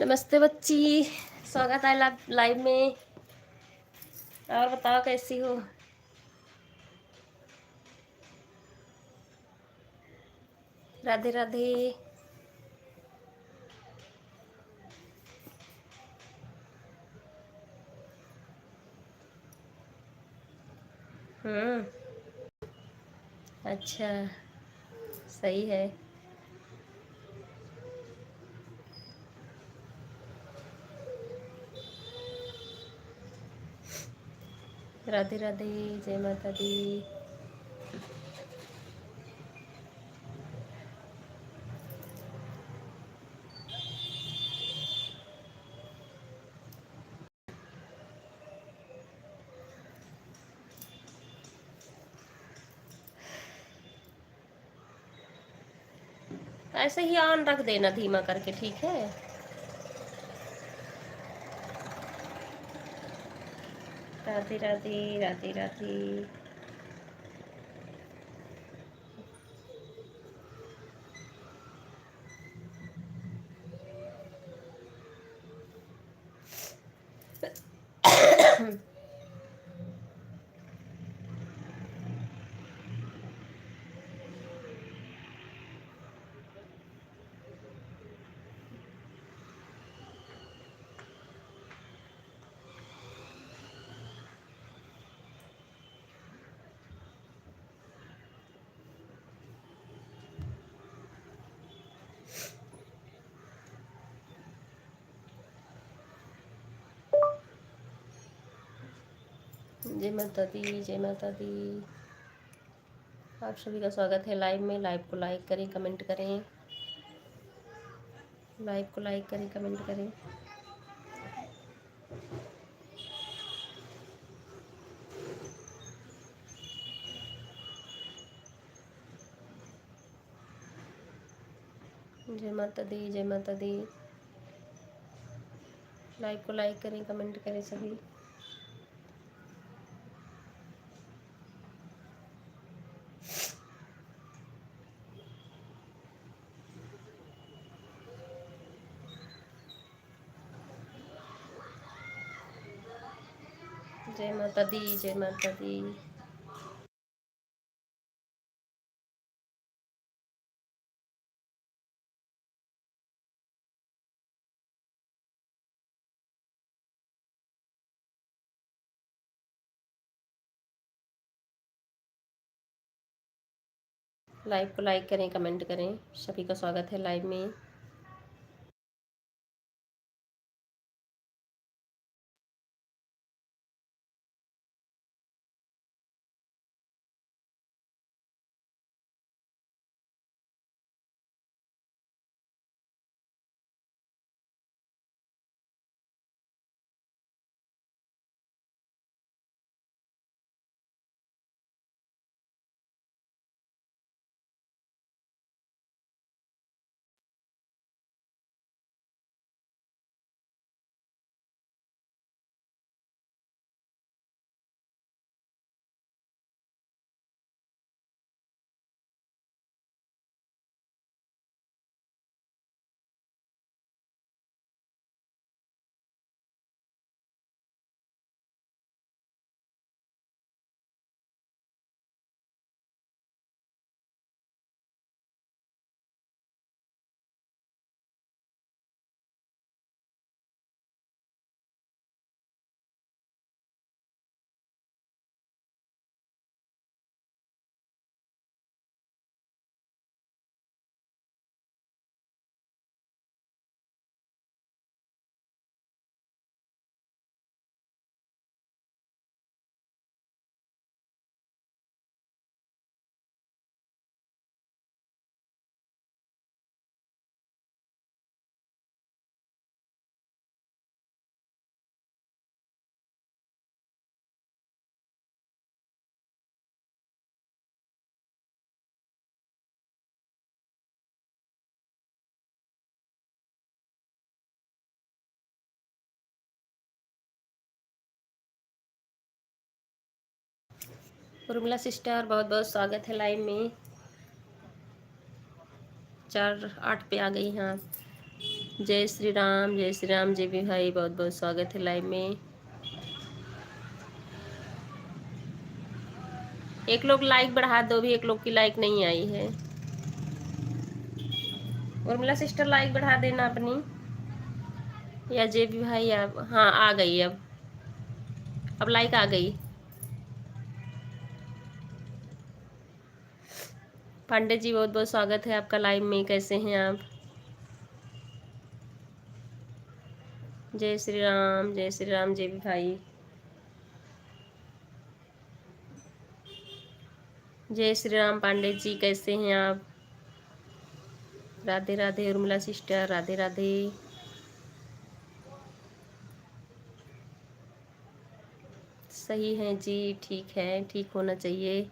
नमस्ते बच्ची। स्वागत है लाइव में। और बताओ कैसी हो। राधे राधे। हम्म। अच्छा, सही है। राधे राधे। जय माता दी। ऐसे ही ऑन रख देना धीमा करके, ठीक है। राधे राधे। राधे राधे। जय माता दी। जय माता दी। आप सभी का स्वागत है लाइव में। लाइव को लाइक करें, कमेंट करें। लाइव को लाइक करें, कमेंट करें। जय माता दी। जय माता दी। लाइव को लाइक करें, कमेंट करें सभी। जय माता दी। जय माता दी। लाइव को लाइक करें, कमेंट करें। सभी का स्वागत है लाइव में। उर्मिला सिस्टर, बहुत बहुत स्वागत है लाइव में। 4:08 पे आ गई। हाँ, जय श्री राम जी भी भाई, बहुत बहुत स्वागत है लाइव में। एक लोग लाइक बढ़ा दो, भी एक लोग की लाइक नहीं आई है। उर्मिला सिस्टर लाइक बढ़ा देना अपनी, या जे भी भाई आप। हाँ आ गई, अब लाइक आ गई। पांडे जी बहुत बहुत स्वागत है आपका लाइव में, कैसे हैं आप? जय श्री राम जे भी भाई। जय श्री राम पांडे जी, कैसे हैं आप? राधे राधे उर्मिला सिस्टर, राधे राधे। सही है जी, ठीक है, ठीक होना चाहिए।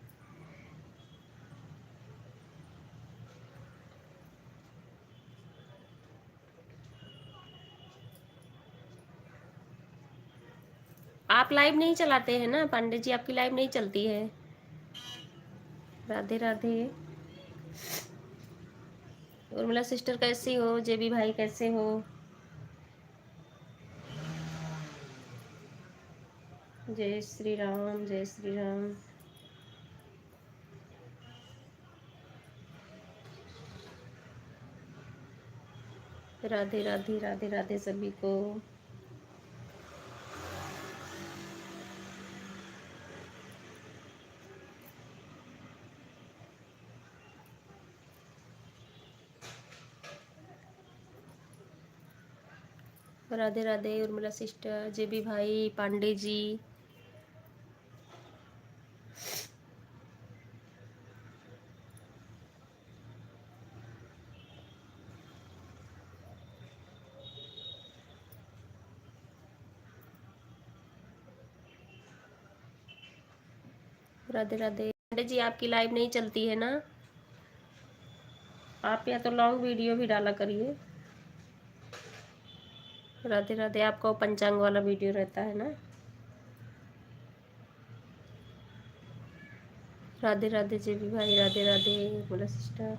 आप लाइव नहीं चलाते हैं ना पांडे जी, आपकी लाइव नहीं चलती है। राधे राधे उर्मिला सिस्टर, कैसी हो? जेबी भाई कैसे हो? जय श्री राम जय श्री राम। राधे राधे राधे राधे सभी को। राधे राधे उर्मिला सिस्टर, जेबी भाई, पांडे जी। राधे राधे पांडे जी, आपकी लाइव नहीं चलती है ना? आप या तो लॉन्ग वीडियो भी डाला करिए। राधे राधे, आपका पंचांग वाला वीडियो रहता है ना? राधे राधे जेबी भाई, राधे राधे उर्मिला सिस्टर।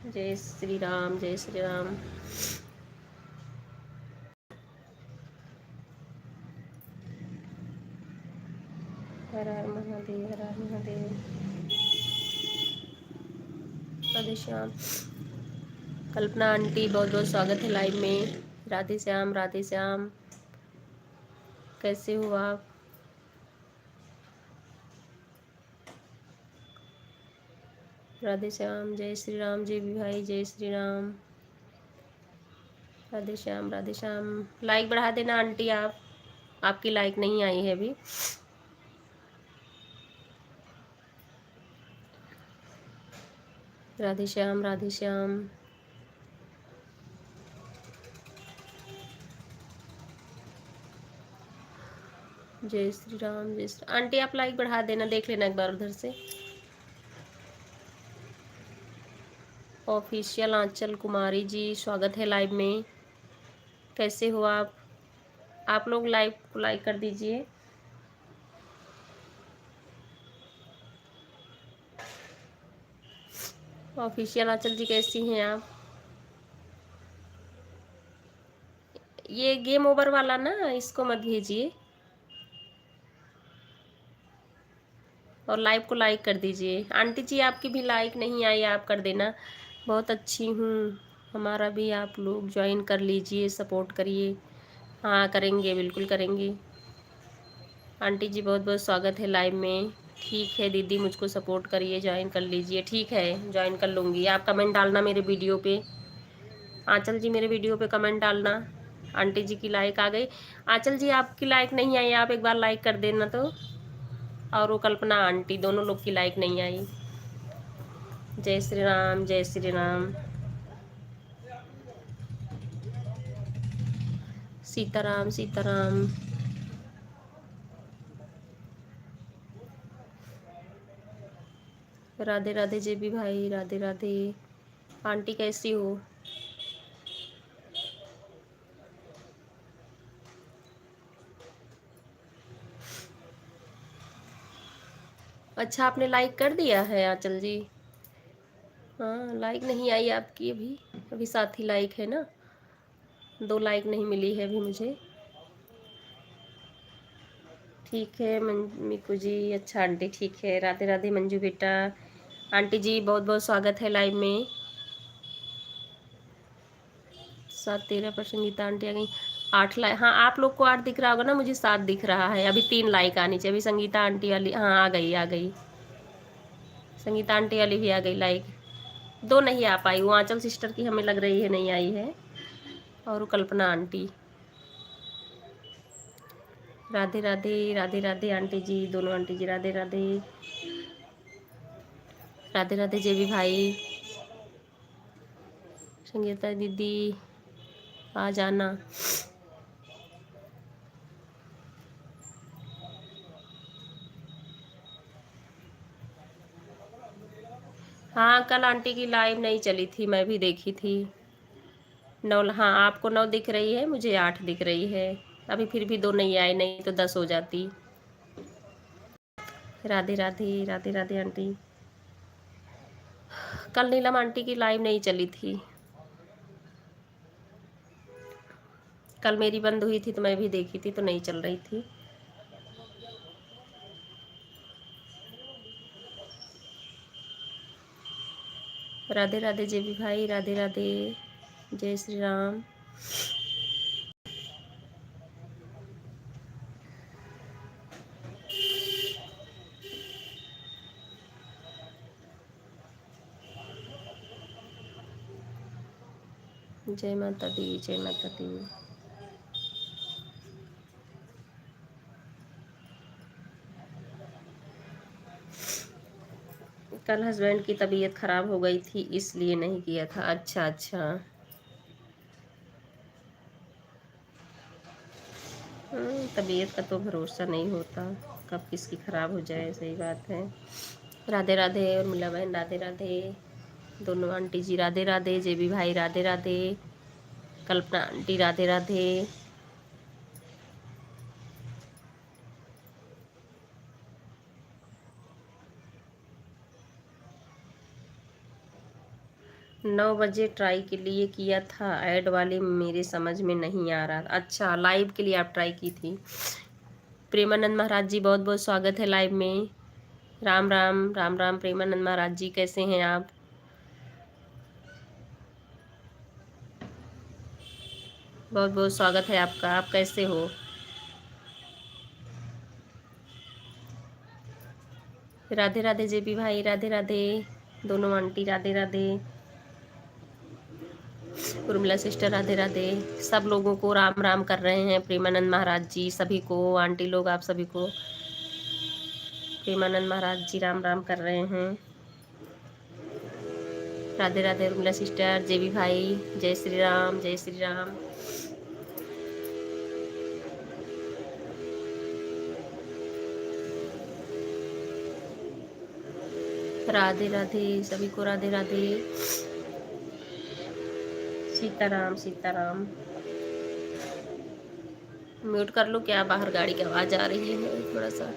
जय श्री राम जय श्री राम। हर हर महादेव, हर हर महादेव। राधे श्याम। कल्पना आंटी, बहुत बहुत स्वागत है लाइव में। राधे श्याम राधे श्याम, कैसे हो आप? राधे श्याम, जय श्री राम जी भी भाई, जय श्री राम। राधे श्याम राधे श्याम। लाइक बढ़ा देना आंटी आप, आपकी लाइक नहीं आई है अभी। राधे श्याम राधे श्याम। जय श्री राम जय श्री। आंटी आप लाइक बढ़ा देना, देख लेना एक बार उधर से। ऑफिशियल आंचल कुमारी जी, स्वागत है लाइव में, कैसे हो आप? आप लोग लाइव को लाइक कर दीजिए। ऑफिशियल आंचल जी, कैसी हैं आप? ये गेम ओवर वाला ना, इसको मत भेजिए, और लाइव को लाइक कर दीजिए। आंटी जी आपकी भी लाइक नहीं आई, आप कर देना। बहुत अच्छी हूँ, हमारा भी आप लोग ज्वाइन कर लीजिए, सपोर्ट करिए। हाँ करेंगे, बिल्कुल करेंगे। आंटी जी बहुत बहुत स्वागत है लाइव में। ठीक है दीदी, मुझको सपोर्ट करिए, ज्वाइन कर लीजिए। ठीक है, ज्वाइन कर लूँगी। आप कमेंट डालना मेरे वीडियो पे। आंचल जी मेरे वीडियो पे कमेंट डालना। आंटी जी की लाइक आ गई। आंचल जी आपकी लाइक नहीं आई, आप एक बार लाइक कर देना तो। और वो कल्पना आंटी, दोनों लोग की लाइक नहीं आई। जय श्री राम जय श्री राम। सीताराम सीताराम। राधे राधे जेबी भाई, राधे राधे। आंटी कैसी हो? अच्छा, आपने लाइक कर दिया है आंचल जी? हाँ, लाइक नहीं आई आपकी अभी। अभी 7 ही लाइक है ना, 2 लाइक नहीं मिली है अभी मुझे। ठीक है मिकू जी, अच्छा आंटी ठीक है। राधे राधे मंजू बेटा। आंटी जी बहुत बहुत स्वागत है लाइव में। 7-13 पर संगीता आंटी आ गई। 8 लाइक, हाँ आप लोग को 8 दिख रहा होगा ना, मुझे 7 दिख रहा है। अभी 3 लाइक आनी चाहिए। अभी संगीता आंटी वाली, हाँ आ गई आ गई, संगीता आंटी वाली भी आ गई लाइक। 2 नहीं आ पाई, वो आंचल सिस्टर की हमें लग रही है नहीं आई है, और कल्पना आंटी। राधे राधे, राधे राधे आंटी जी, दोनों आंटी जी राधे राधे। राधे राधे जेबी भाई, संगीता दीदी आ जाना। हाँ कल आंटी की लाइव नहीं चली थी, मैं भी देखी थी। 9, हाँ आपको 9 दिख रही है, मुझे 8 दिख रही है। अभी फिर भी 2 नहीं आए, नहीं तो 10 हो जाती। राधे राधे, राधे राधे आंटी। कल नीलम आंटी की लाइव नहीं चली थी, कल मेरी बंद हुई थी तो मैं भी देखी थी, तो नहीं चल रही थी। राधे राधे जेबी भाई, राधे राधे, जय श्री राम। जय माता दी, जय माता दी। कल हस्बैंड की तबीयत खराब हो गई थी, इसलिए नहीं किया था। अच्छा अच्छा। तबीयत का तो भरोसा नहीं होता, कब किसकी खराब हो जाए, सही बात है। राधे राधे और मिला बहन राधे राधे, दोनों आंटी जी राधे राधे, जेबी भाई राधे राधे, कल्पना आंटी राधे राधे। 9 बजे ट्राई के लिए किया था, ऐड वाले मेरे समझ में नहीं आ रहा। अच्छा लाइव के लिए आप ट्राई की थी। प्रेमानंद महाराज जी बहुत बहुत स्वागत है लाइव में। राम राम, राम राम प्रेमानंद महाराज जी, कैसे हैं आप? बहुत बहुत स्वागत है आपका, आप कैसे हो? राधे राधे जेपी भाई, राधे राधे, दोनों आंटी राधे राधे, उर्मिला सिस्टर राधे राधे। सब लोगों को राम राम कर रहे हैं, प्रेमानंद महाराज जी सभी को, आंटी लोग आप सभी को प्रेमानंद महाराज जी राम राम कर रहे हैं। राधे राधे उर्मिला सिस्टर, जेबी भाई, जय श्री राम, जय श्री राम। राधे राधे सभी को, राधे राधे। सीताराम सीताराम। म्यूट कर लो क्या, बाहर गाड़ी की आवाज़ आ रही है थोड़ा सा।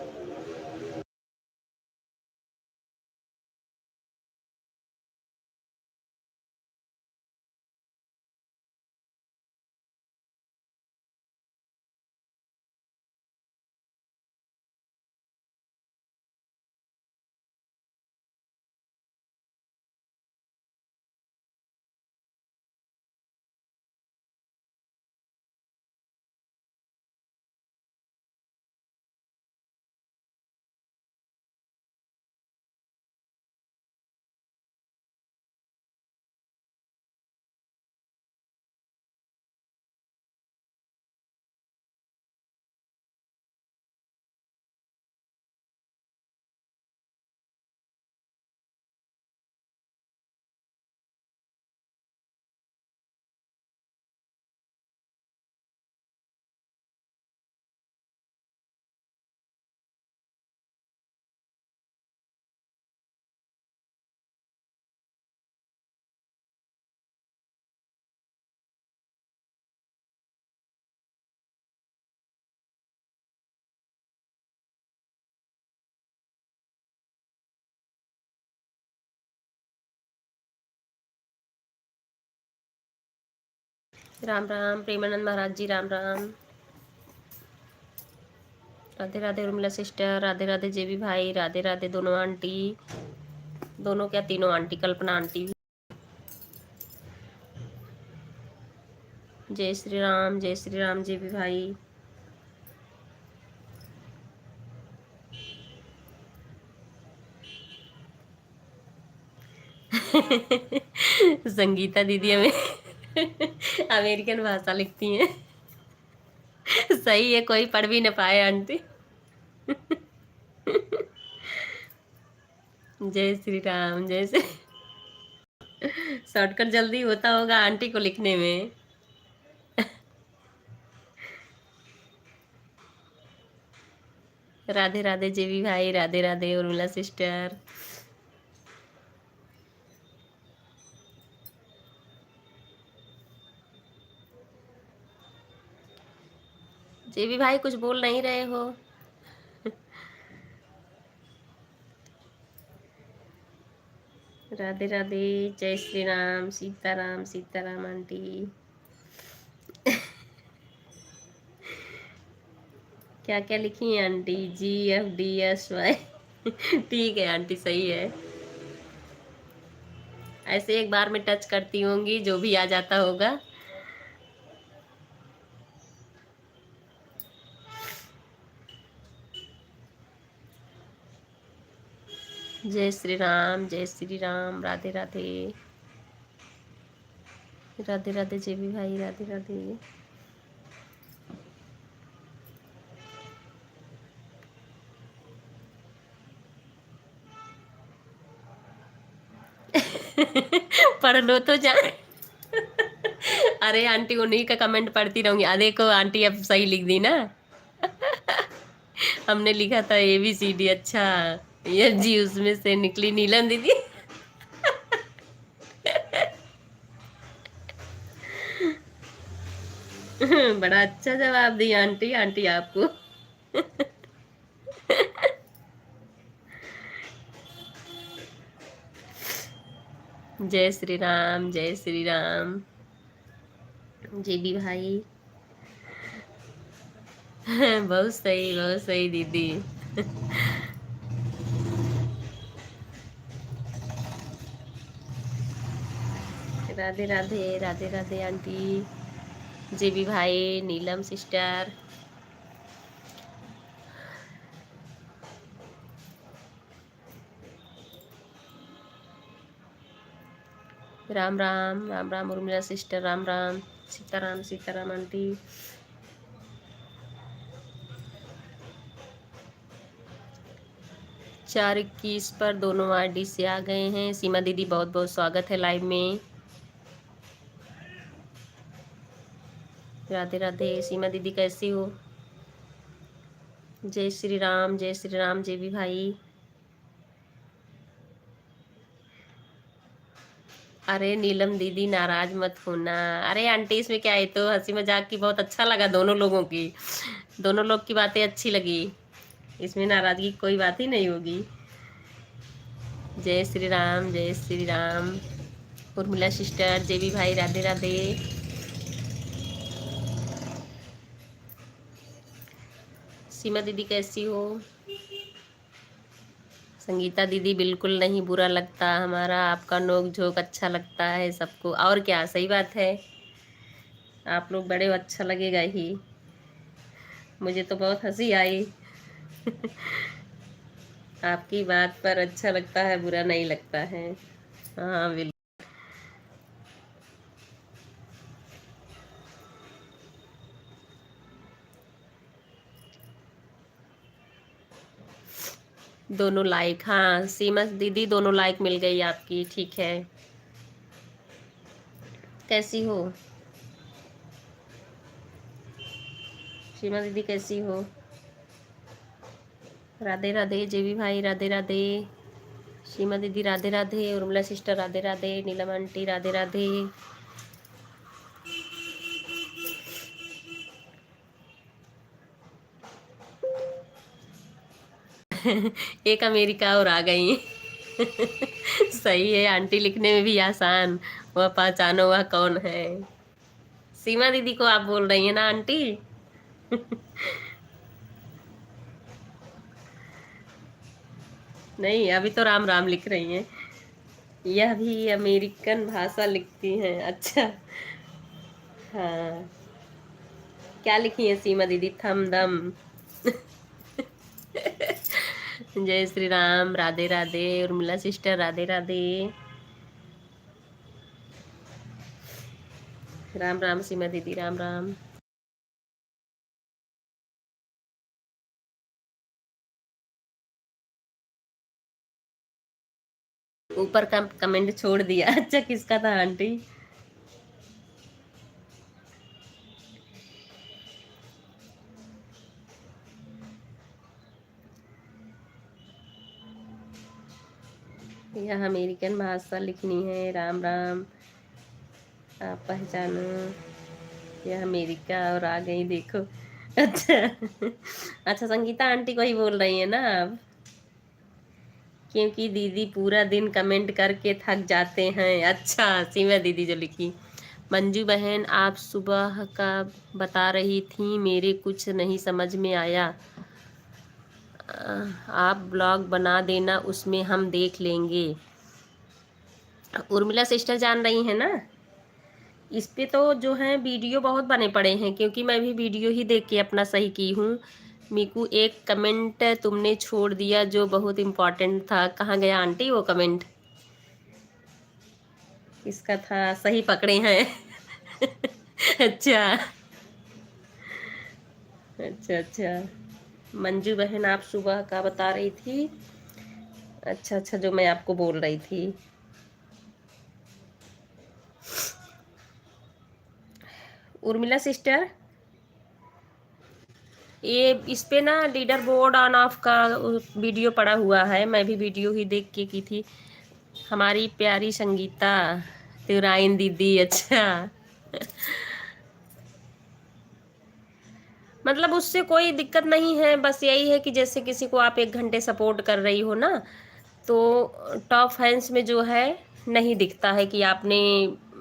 राम राम प्रेमानंद महाराज जी, राम राम। राधे राधे उर्मिला सिस्टर, राधे राधे जेबी भाई, राधे राधे दोनों आंटी, दोनों क्या तीनों आंटी, कल्पना आंटी भी। जय श्री राम जेबी भाई। संगीता दीदी हमें अमेरिकन भाषा लिखती हैं। सही है, कोई पढ़ भी न पाए आंटी। जय श्री राम, जय श्री। शॉर्टकट जल्दी होता होगा आंटी को लिखने में। राधे राधे जेबी भाई, राधे राधे उर्मिला सिस्टर। जेबी भाई कुछ बोल नहीं रहे हो? राधे राधे, जय श्री राम, सीताराम सीताराम आंटी। क्या क्या लिखी है आंटी? GFDSY। ठीक है आंटी, सही है। ऐसे एक बार में टच करती होंगी, जो भी आ जाता होगा। जय श्री राम, जय श्री राम, राधे राधे। राधे राधे जेबी भाई, राधे राधे। पढ़ लो तो जाए। अरे आंटी उन्हीं का कमेंट पढ़ती रहूंगी। देखो आंटी अब सही लिख दी ना। हमने लिखा था ABCD, अच्छा ये जी उसमें से निकली नीलम दीदी। बड़ा अच्छा जवाब दिया आंटी, आंटी आपको। जय श्री राम, जय श्री राम जेबी भाई। बहुत सही दीदी। राधे राधे, राधे राधे आंटी, जेबी भाई, Neelam sister. Ram Ram, Ram Ram Urmila sister, Ram Ram, Sitaram Sitaram aunty. 4:21 पर दोनों आईडी से आ गए हैं। सीमा दीदी बहुत बहुत स्वागत है लाइव में। राधे राधे सीमा दीदी, कैसी हो? जय श्री राम, जय श्री राम जेबी भाई। अरे नीलम दीदी नाराज मत होना। अरे आंटी इसमें क्या है, तो हंसी मजाक की, बहुत अच्छा लगा दोनों लोगों की, दोनों लोग की बातें अच्छी लगी। इसमें नाराजगी की कोई बात ही नहीं होगी। जय श्री राम, जय श्री राम उर्मिला सिस्टर, जेबी भाई, राधे राधे। सीमा दीदी कैसी हो? संगीता दीदी बिल्कुल नहीं बुरा लगता हमारा, आपका नोक झोंक अच्छा लगता है सबको। और क्या, सही बात है, आप लोग बड़े अच्छा लगेगा ही। मुझे तो बहुत हंसी आई। आपकी बात पर अच्छा लगता है, बुरा नहीं लगता है। हाँ बिल्कुल। दोनों लाइक, हाँ सीमा दीदी दोनों लाइक मिल गई आपकी, ठीक है। कैसी हो सीमा दीदी, कैसी हो? राधे राधे जेबी भाई, राधे राधे। सीमा दीदी राधे राधे, उर्मिला सिस्टर राधे राधे, नीलम आंटी राधे राधे। एक अमेरिका और आ गई। सही है आंटी, लिखने में भी आसान, वह पहचानो वह कौन है। सीमा दीदी को आप बोल रही हैं ना आंटी? नहीं, अभी तो राम राम लिख रही हैं। यह भी अमेरिकन भाषा लिखती हैं, अच्छा। हाँ, क्या लिखी है सीमा दीदी? थम दम। जय श्री राम, राधे राधे। उर्मिला सिस्टर राधे राधे। राम राम सीमा दीदी, राम राम। ऊपर का कमेंट छोड़ दिया। अच्छा, किसका था आंटी? यह अमेरिकन भाषा लिखनी है, राम राम। आप पहचानो, यह अमेरिका और आ गई देखो। अच्छा। अच्छा, संगीता आंटी को ही बोल रही है ना आप? क्योंकि दीदी पूरा दिन कमेंट करके थक जाते हैं। अच्छा, सीमा दीदी जो लिखी। मंजू बहन, आप सुबह का बता रही थी, मेरे कुछ नहीं समझ में आया। आप ब्लॉग बना देना, उसमें हम देख लेंगे। उर्मिला सिस्टर जान रही है ना? इस पे तो जो है वीडियो बहुत बने पड़े हैं, क्योंकि मैं भी वीडियो ही देख के अपना सही की हूँ। मीकू, एक कमेंट तुमने छोड़ दिया जो बहुत इम्पोर्टेंट था, कहाँ गया आंटी वो कमेंट? किसका था? सही पकड़े हैं। अच्छा, अच्छा, अच्छा। मंजू बहन, आप सुबह का बता रही थी। अच्छा, अच्छा, जो मैं आपको बोल रही थी। उर्मिला सिस्टर, ये इस पे ना लीडर बोर्ड ऑन ऑफ का वीडियो पड़ा हुआ है, मैं भी वीडियो ही देख के की थी। हमारी प्यारी संगीता तिराइन दीदी, अच्छा। मतलब उससे कोई दिक्कत नहीं है, बस यही है कि जैसे किसी को आप 1 घंटे सपोर्ट कर रही हो ना, तो टॉप फैंस में जो है नहीं दिखता है कि आपने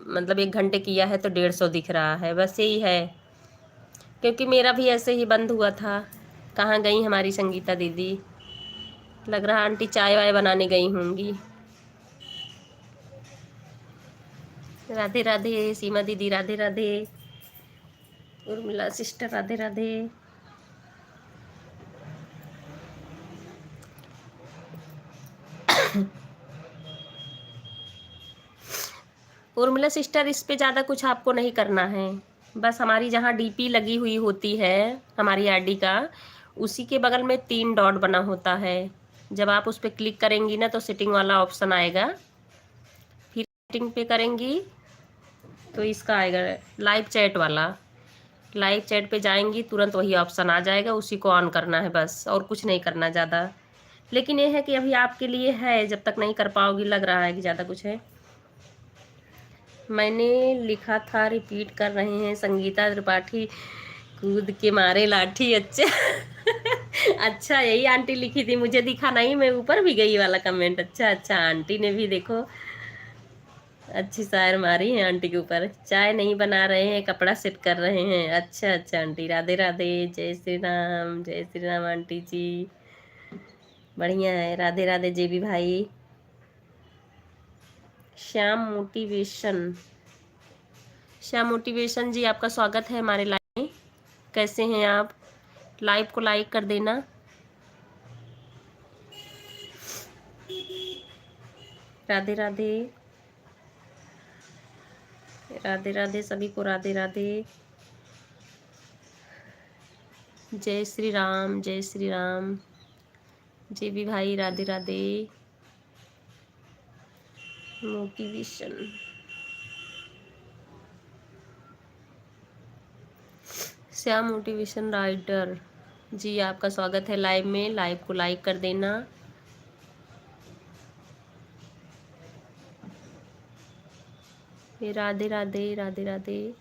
मतलब 1 घंटे किया है तो 150 दिख रहा है, बस यही है। क्योंकि मेरा भी ऐसे ही बंद हुआ था। कहाँ गई हमारी संगीता दीदी? लग रहा आंटी चाय वाय बनाने गई होंगी। राधे राधे सीमा दीदी, राधे राधे। उर्मिला सिस्टर, राधे राधे। उर्मिला सिस्टर, इस पे ज़्यादा कुछ आपको नहीं करना है। बस हमारी जहाँ डीपी लगी हुई होती है हमारी आईडी का, उसी के बगल में 3 डॉट बना होता है। जब आप उस पर क्लिक करेंगी ना तो सेटिंग वाला ऑप्शन आएगा। फिर सेटिंग पे करेंगी तो इसका आएगा लाइव चैट वाला। लाइव चैट पे जाएंगी, तुरंत वही ऑप्शन आ जाएगा, उसी को ऑन करना है बस, और कुछ नहीं करना ज़्यादा। लेकिन ये है कि अभी आपके लिए है, जब तक नहीं कर पाओगी लग रहा है कि ज़्यादा कुछ है। मैंने लिखा था, रिपीट कर रहे हैं संगीता त्रिपाठी, कूद के मारे लाठी, अच्छा। अच्छा, यही आंटी लिखी थी, मुझे दिखा नहीं, मैं ऊपर भी गई वाला कमेंट। अच्छा, अच्छा, आंटी ने भी देखो अच्छी शायर मारी है आंटी के ऊपर। चाय नहीं बना रहे हैं, कपड़ा सेट कर रहे हैं। अच्छा, अच्छा आंटी, राधे राधे, जय श्री राम, जय श्री राम आंटी जी। बढ़िया है, राधे राधे जेबी भाई। श्याम मोटिवेशन, श्याम मोटिवेशन जी, आपका स्वागत है हमारे लाइव में। कैसे हैं आप? लाइव को लाइक कर देना। राधे राधे, राधे राधे सभी को, राधे राधे। जय श्री राम, जय श्री राम। जेबी भाई, Radhe Radhe. Motivation, Shyam motivation writer ji, आपका स्वागत है लाइव में। लाइव को लाइक कर देना। राधे राधे, राधे राधे।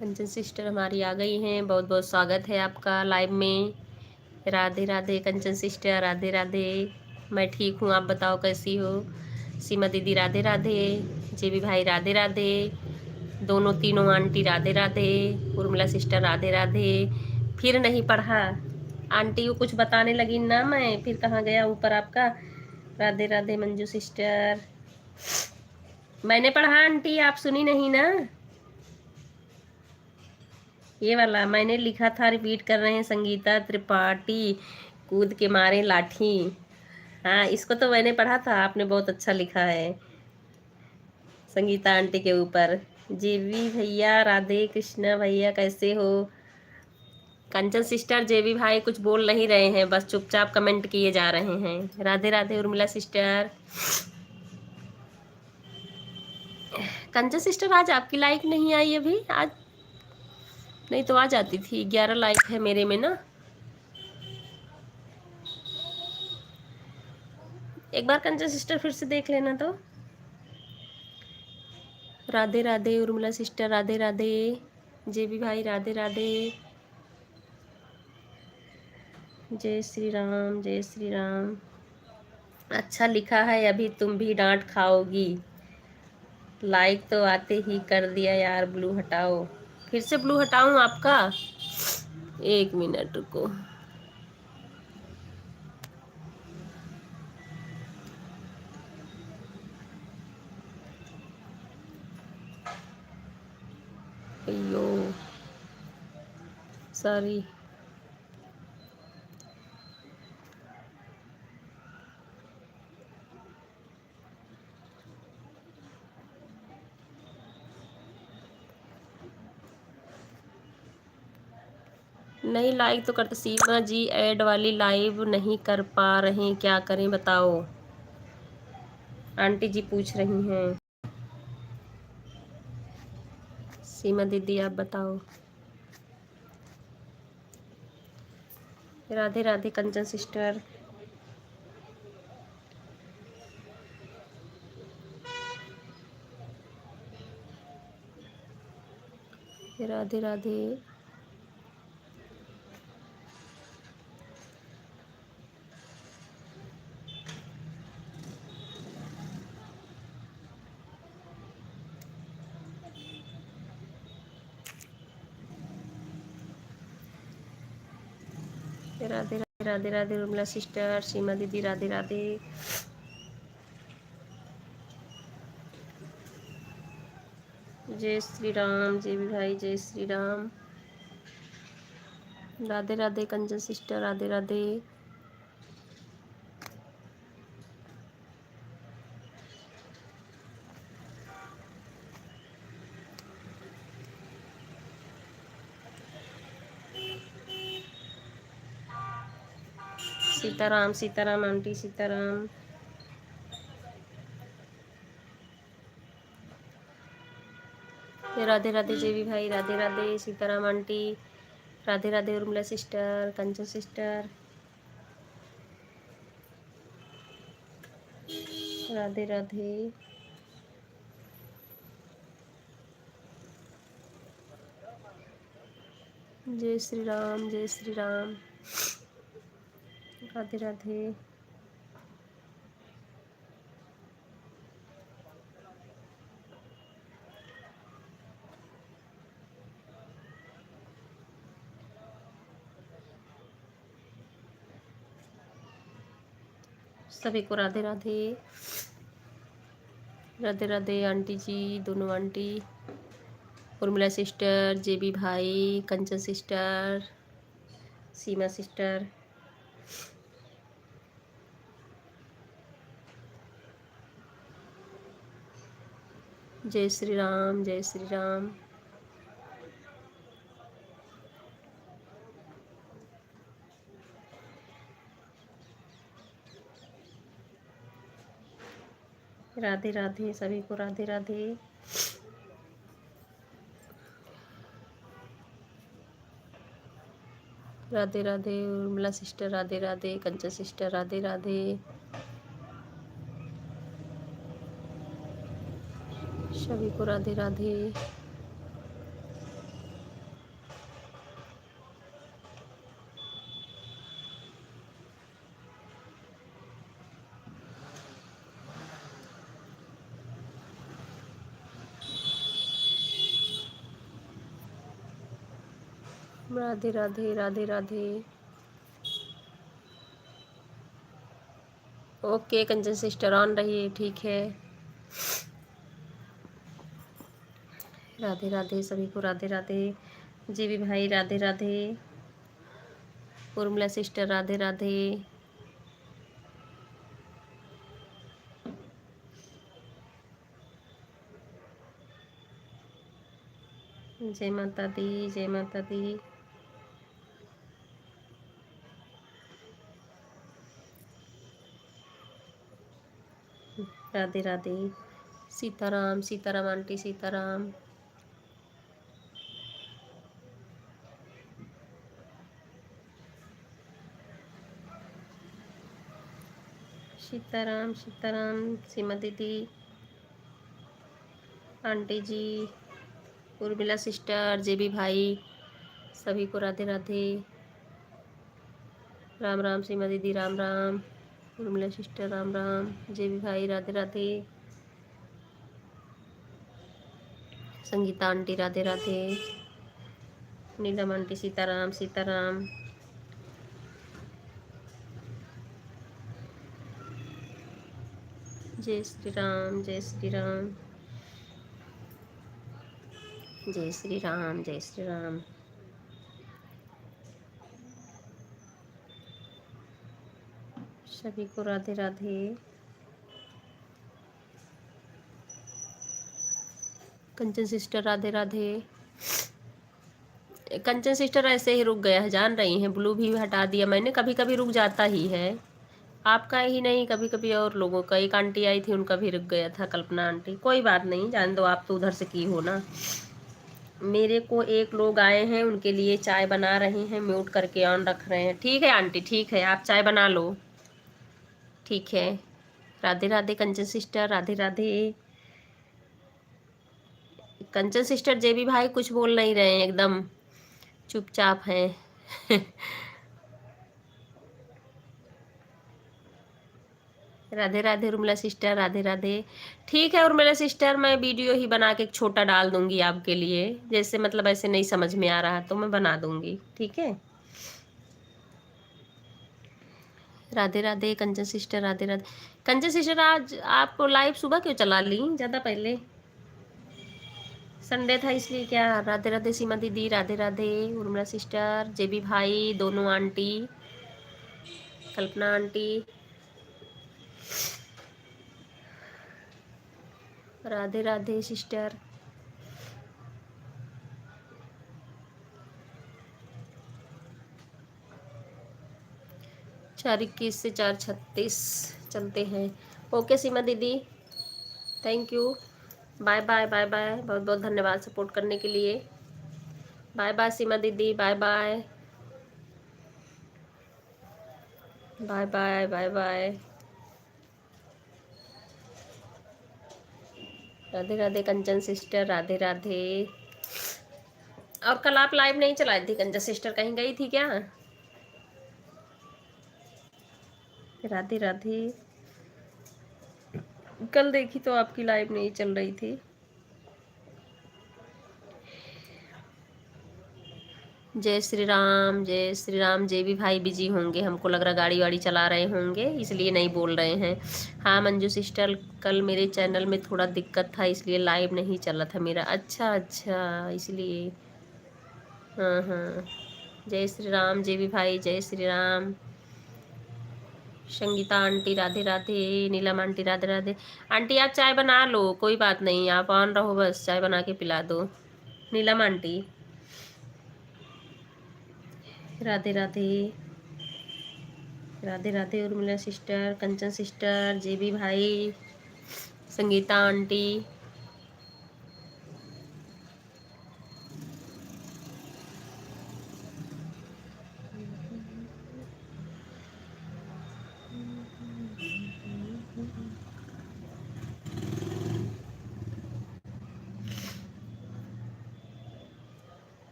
कंचन सिस्टर हमारी आ गई हैं, बहुत बहुत स्वागत है आपका लाइव में। राधे राधे कंचन सिस्टर, राधे राधे। मैं ठीक हूँ, आप बताओ कैसी हो। सीमा दीदी राधे राधे, जेबी भाई राधे राधे, दोनों तीनों आंटी राधे राधे, उर्मिला सिस्टर राधे राधे। फिर नहीं पढ़ा आंटी को कुछ बताने लगी ना, मैं फिर कहाँ गया ऊपर आपका। राधे राधे मंजू सिस्टर, मैंने पढ़ा आंटी, आप सुनी नहीं ना। ये वाला मैंने लिखा था, रिपीट कर रहे हैं। संगीता त्रिपाठी कूद के मारे लाठी। हाँ, इसको तो मैंने पढ़ा था, आपने बहुत अच्छा लिखा है संगीता आंटी के ऊपर। जेवी भैया राधे कृष्णा भैया कैसे हो। कंचन सिस्टर जेवी भाई कुछ बोल नहीं रहे हैं, बस चुपचाप कमेंट किए जा रहे हैं। राधे राधे उर्मिला सिस्टर। कंचन सिस्टर आज आपकी लाइक नहीं आई अभी, आज नहीं तो आ जाती थी। 11 लाइक है मेरे में ना। एक बार कंचन सिस्टर फिर से देख लेना तो। राधे राधे उर्मिला सिस्टर राधे राधे, जेबी भाई राधे राधे। जय श्री राम जय श्री राम। अच्छा लिखा है, अभी तुम भी डांट खाओगी। लाइक तो आते ही कर दिया यार, ब्लू हटाओ। फिर से ब्लू हटाऊं आपका, 1 मिनट रुको। अयो सॉरी। नहीं लाइक तो करते। सीमा जी ऐड वाली लाइव नहीं कर पा रहे, क्या करें बताओ। आंटी जी पूछ रही हैं। सीमा दीदी आप बताओ। राधे राधे कंचन सिस्टर। राधे राधे। राधे राधे राधे राधे उर्मिला सिस्टर, सीमा दीदी राधे राधे। जय श्री राम जेबी भाई जय Shri Ram. Radhe Radhe Kanchan sister Radhe Radhe. Sitaram Sitaram aunty Sitaram. Radhe Radhe JB भाई Radhe Radhe, Sitaram aunty Radhe Radhe, Urmila sister Kanchan sister Radhe Radhe. जय श्री राम जय श्री राम। राधे राधे। सभी को राधे राधे। राधे राधे आंटी जी, दोनों आंटी, उर्मिला सिस्टर, जेबी भाई, कंचन सिस्टर, सीमा सिस्टर। जय श्री राम जय श्री राम। राधे राधे सभी को राधे राधे। Radhe Radhe Urmila sister Radhe Radhe, Kanchan sister Radhe Radhe. सभी को Radhe Radhe. Radhe Radhe Radhe Radhe. Okay Kanchan sister on रहिए, ठीक है। राधे राधे सभी को, राधे राधे। जीवी भाई राधे राधे। उर्मिला सिस्टर राधे राधे। जय माता दी, जय माता दी। राधे राधे। सीताराम, सीताराम आंटी, सीताराम। सीताराम, सीताराम सीमा दीदी, आंटी जी, उर्मिला सिस्टर, जेबी भाई, सभी को राधे राधे। राम राम सीमा दीदी, राम राम। उर्मिला सिस्टर राम राम। जेबी भाई राधे राधे। संगीता आंटी राधे राधे। नीलम आंटी सीताराम, सीताराम। जय श्री राम, जय श्री राम। जय श्री राम, जय श्री राम। सभी को राधे राधे। कंचन सिस्टर राधे राधे। कंचन सिस्टर ऐसे ही रुक गया है, जान रही हैं, ब्लू भी हटा दिया मैंने, कभी कभी रुक जाता ही है। आपका ही नहीं, कभी कभी और लोगों का। एक आंटी आई थी उनका भी रुक गया था, कल्पना आंटी। कोई बात नहीं, जान दो, आप तो उधर से की हो ना। मेरे को एक लोग आए हैं, उनके लिए चाय बना रही हैं, म्यूट करके ऑन रख रहे हैं। ठीक है आंटी, ठीक है, आप चाय बना लो, ठीक है। Radhe Radhe Kanchan sister, Radhe Radhe. Kanchan sister JB भाई कुछ बोल नहीं रहे हैं, एकदम चुपचाप हैं। राधे राधे उर्मिला सिस्टर, राधे राधे। ठीक है उर्मिला सिस्टर, मैं वीडियो ही बना के एक छोटा डाल दूंगी आपके लिए, जैसे मतलब ऐसे नहीं समझ में आ रहा तो मैं बना दूंगी, ठीक है। राधे राधे कंचन सिस्टर, राधे राधे। कंचन सिस्टर आज आप लाइव सुबह क्यों चला ली, ज़्यादा पहले? संडे था इसलिए क्या? राधे राधे सीमा दीदी, राधे राधे उर्मिला सिस्टर, जेबी भाई, दोनों aunty, Kalpana aunty, Radhe Radhe sister. 4:21 से 4:36 चलते हैं। ओके सीमा दीदी, thank you, bye bye, bye bye, बहुत बहुत धन्यवाद सपोर्ट करने के लिए। बाय बाय सीमा दीदी, bye bye, bye bye, bye bye. Radhe Radhe Kanchan sister, Radhe Radhe. और कल आप लाइव नहीं चलाई थी कंचन सिस्टर, कहीं गई थी क्या? राधे राधे। कल देखी तो आपकी लाइव नहीं चल रही थी। जय श्री राम, जय श्री राम। जेबी भाई बिजी होंगे, हमको लग रहा गाड़ी वाड़ी चला रहे होंगे, इसलिए नहीं बोल रहे हैं। हाँ मंजू सिस्टर, कल मेरे चैनल में थोड़ा दिक्कत था, इसलिए लाइव नहीं चला था मेरा। अच्छा अच्छा, इसलिए। हाँ हाँ। जय श्री राम जेबी भाई, जय श्री राम। संगीता आंटी राधे राधे। नीलम आंटी राधे राधे। आंटी आप चाय बना लो, कोई बात नहीं, आप ऑन रहो, बस चाय बना के पिला दो। नीलम aunty Radhe Radhe. Radhe Radhe Urmila sister, Kanchan sister, JB भाई, संगीता आंटी।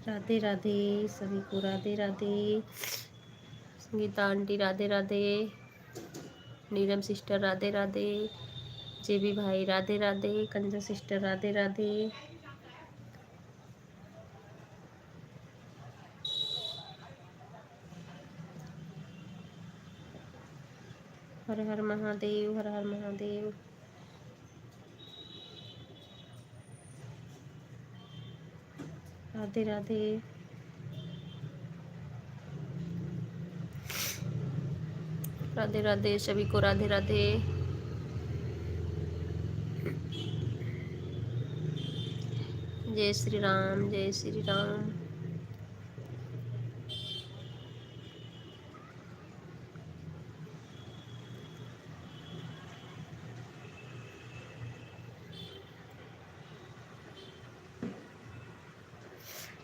राधे राधे सभी को, राधे राधे। संगीता आंटी राधे राधे। नीलम सिस्टर राधे राधे। जेबी भाई राधे राधे। कंचन सिस्टर राधे राधे। हर हर महादेव, हर हर महादेव। राधे राधे। राधे राधे सभी को, राधे राधे। जय श्री राम, जय श्री राम।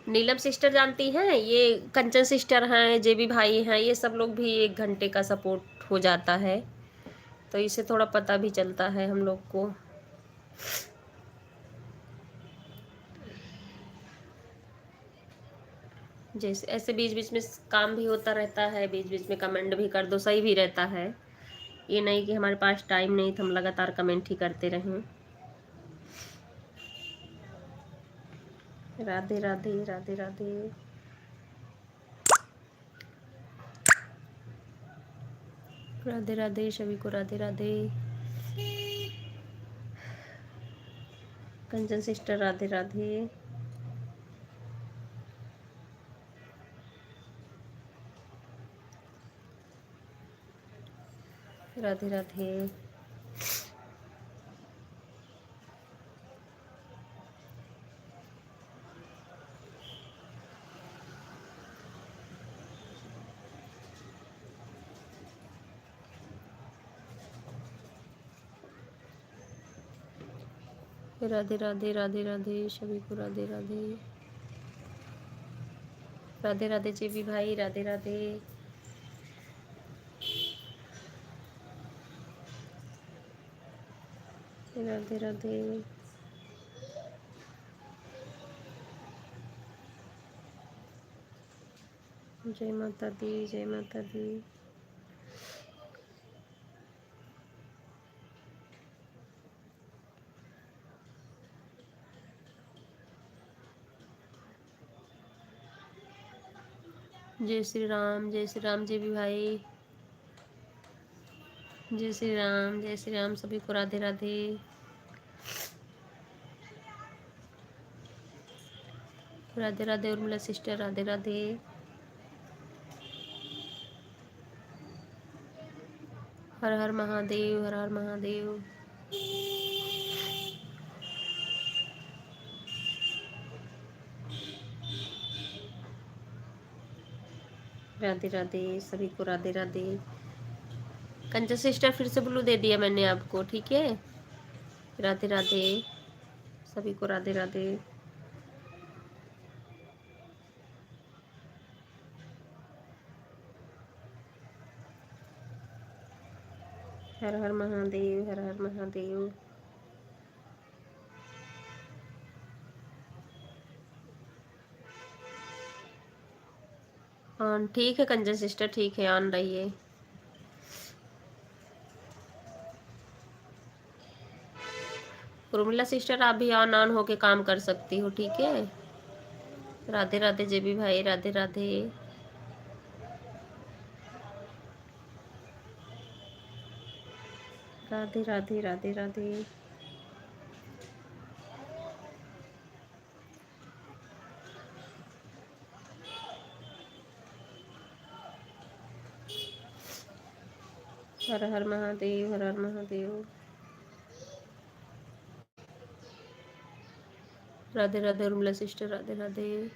नीलम सिस्टर जानती हैं, ये कंचन सिस्टर हैं, जेबी भाई हैं, ये सब लोग भी 1 घंटे का सपोर्ट हो जाता है, तो इससे थोड़ा पता भी चलता है हम लोग को। जैसे ऐसे बीच बीच में काम भी होता रहता है, बीच बीच में कमेंट भी कर दो, सही भी रहता है। ये नहीं कि हमारे पास टाइम नहीं तो हम लगातार कमेंट ही करते रहें। राधे राधे, राधे राधे। राधे राधे सभी को, राधे राधे। कंचन सिस्टर राधे राधे। राधे राधे। राधे राधे, राधे राधे सभी को, राधे राधे। राधे राधे जेबी भाई, राधे राधे। राधे राधे। जय माता दी, जय माता दी। जय श्री राम, जय श्री राम जेबी भाई। जय श्री राम, जय श्री राम सभी को, राधे राधे। राधे राधे उर्मिला सिस्टर, राधे राधे। हर हर महादेव, हर हर महादेव। राधे राधे सभी को, राधे राधे। कंचन सिस्टर फिर से ब्लू दे दिया मैंने आपको, ठीक है। राधे राधे सभी को, राधे राधे। हर हर महादेव, हर हर महादेव। ऑन ठीक है कंचन सिस्टर, ठीक है, ऑन रहिए। उर्मिला सिस्टर आप भी ऑन होके काम कर सकती हो, ठीक है। राधे राधे जेबी भाई, राधे राधे। राधे राधे, राधे राधे। हर हर महादेव, हर हर Mahadev. Radhe Radhe Urmila sister, Radhe Radhe.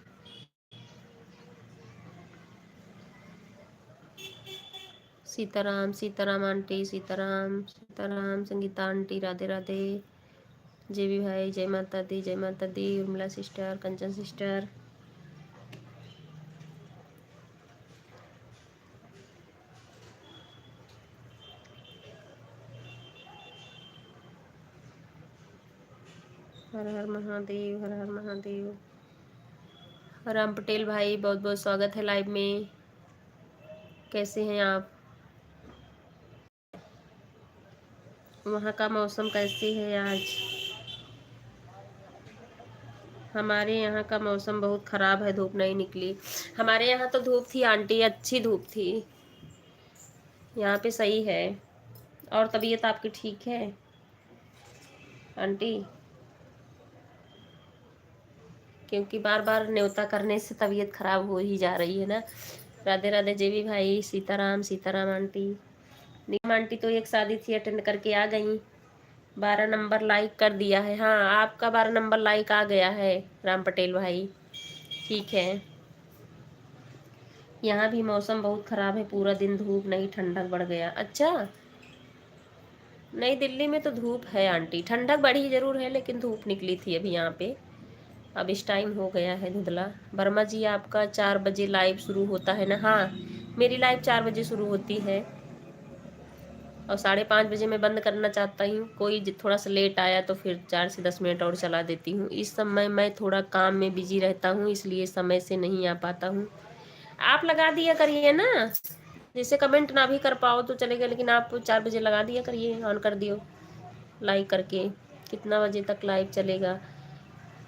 Sitaram, Sitaram aunty, Sitaram, Sitaram Sangeeta aunty, Radhe Radhe. JB भाई, जय माता दी, जय माता दी। Urmila sister, Kanchan sister. हर हर महादेव, हर हर महादेव। राम पटेल भाई बहुत बहुत स्वागत है लाइव में। कैसे हैं आप? वहाँ का मौसम कैसे है आज? हमारे यहाँ का मौसम बहुत ख़राब है, धूप नहीं निकली। हमारे यहाँ तो धूप थी आंटी, अच्छी धूप थी। यहाँ पे सही है। और तबीयत आपकी ठीक है आंटी? क्योंकि बार बार न्योता करने से तबीयत खराब हो ही जा रही है ना। राधे राधे जेवी भाई, सीताराम सीताराम आंटी। नीम आंटी तो एक शादी थी, अटेंड करके आ गई। 12 नंबर लाइक कर दिया है। हाँ, आपका 12 नंबर लाइक आ गया है राम पटेल भाई, ठीक है। यहाँ भी मौसम बहुत ख़राब है, पूरा दिन धूप नहीं, ठंडक बढ़ गया। अच्छा, नहीं दिल्ली में तो धूप है आंटी, ठंडक बढ़ी ज़रूर है लेकिन धूप निकली थी अभी यहाँ पे। अब इस टाइम हो गया है धुंधला। वर्मा जी आपका 4 बजे लाइव शुरू होता है ना? हाँ, मेरी लाइव 4 बजे शुरू होती है और 5:30 बजे मैं बंद करना चाहता हूँ। कोई थोड़ा सा लेट आया तो फिर 4 से 10 मिनट और चला देती हूँ। इस समय मैं थोड़ा काम में बिजी रहता हूँ, इसलिए समय से नहीं आ पाता हूँ। आप लगा दिया करिए ना, जैसे कमेंट ना भी कर पाओ तो चलेगा, लेकिन आप 4 बजे लगा दिया करिए, ऑन कर दियो लाइक करके। कितना बजे तक लाइव चलेगा?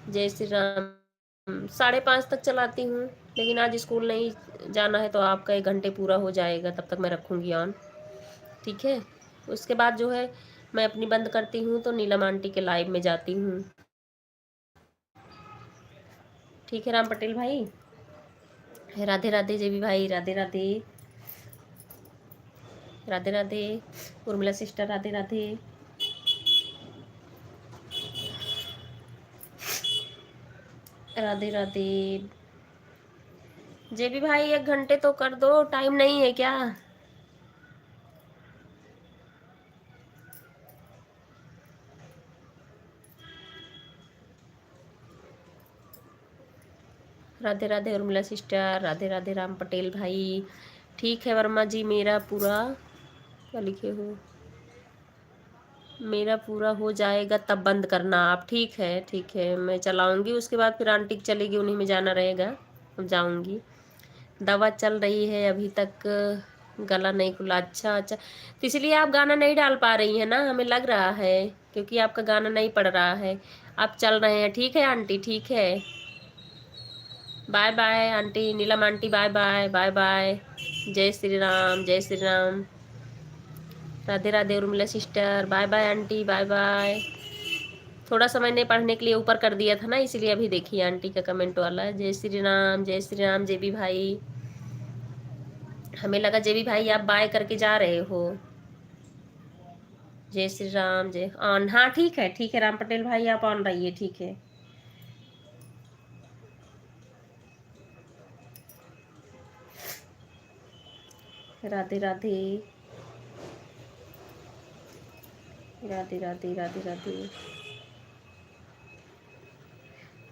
जय श्री राम। 5:30 तक चलाती हूँ, लेकिन आज स्कूल नहीं जाना है तो आपका 1 घंटे पूरा हो जाएगा, तब तक मैं रखूँगी ऑन, ठीक है। उसके बाद जो है मैं अपनी बंद करती हूँ तो नीलम आंटी के लाइव में जाती हूँ, ठीक है राम पटेल भाई। राधे राधे जेबी भाई, राधे राधे। राधे राधे उर्मिला सिस्टर, राधे राधे। राधे राधे जेबी भाई, 1 घंटे तो कर दो, टाइम नहीं है क्या? राधे राधे उर्मिला सिस्टर, राधे राधे राम पटेल भाई। ठीक है वर्मा जी, मेरा पूरा क्या लिखे हो, मेरा पूरा हो जाएगा तब बंद करना आप, ठीक है ठीक है। मैं चलाऊंगी, उसके बाद फिर आंटी चलेगी, उन्हीं में जाना रहेगा, अब जाऊंगी। दवा चल रही है अभी तक, गला नहीं खुला। अच्छा अच्छा, तो इसलिए आप गाना नहीं डाल पा रही हैं ना, हमें लग रहा है, क्योंकि आपका गाना नहीं पड़ रहा है। आप चल रहे हैं, ठीक है आंटी, ठीक है। Bye bye aunty, Neelam aunty, bye bye bye bye. जय श्री राम, जय Shri Ram. Radhe Radhe Urmila sister, bye bye aunty, bye bye. थोड़ा सा मैंने पढ़ने के लिए ऊपर कर दिया था ना, इसीलिए अभी देखिए आंटी का कमेंट वाला। जय श्री राम, जय श्री राम जेबी भाई। हमें लगा जेबी भाई आप बाय करके जा रहे हो। जय श्री राम, जय ऑन। हाँ ठीक है ठीक है राम पटेल भाई, आप ऑन रहिए, ठीक है। राधे राधे राधे राधे राधे राधे।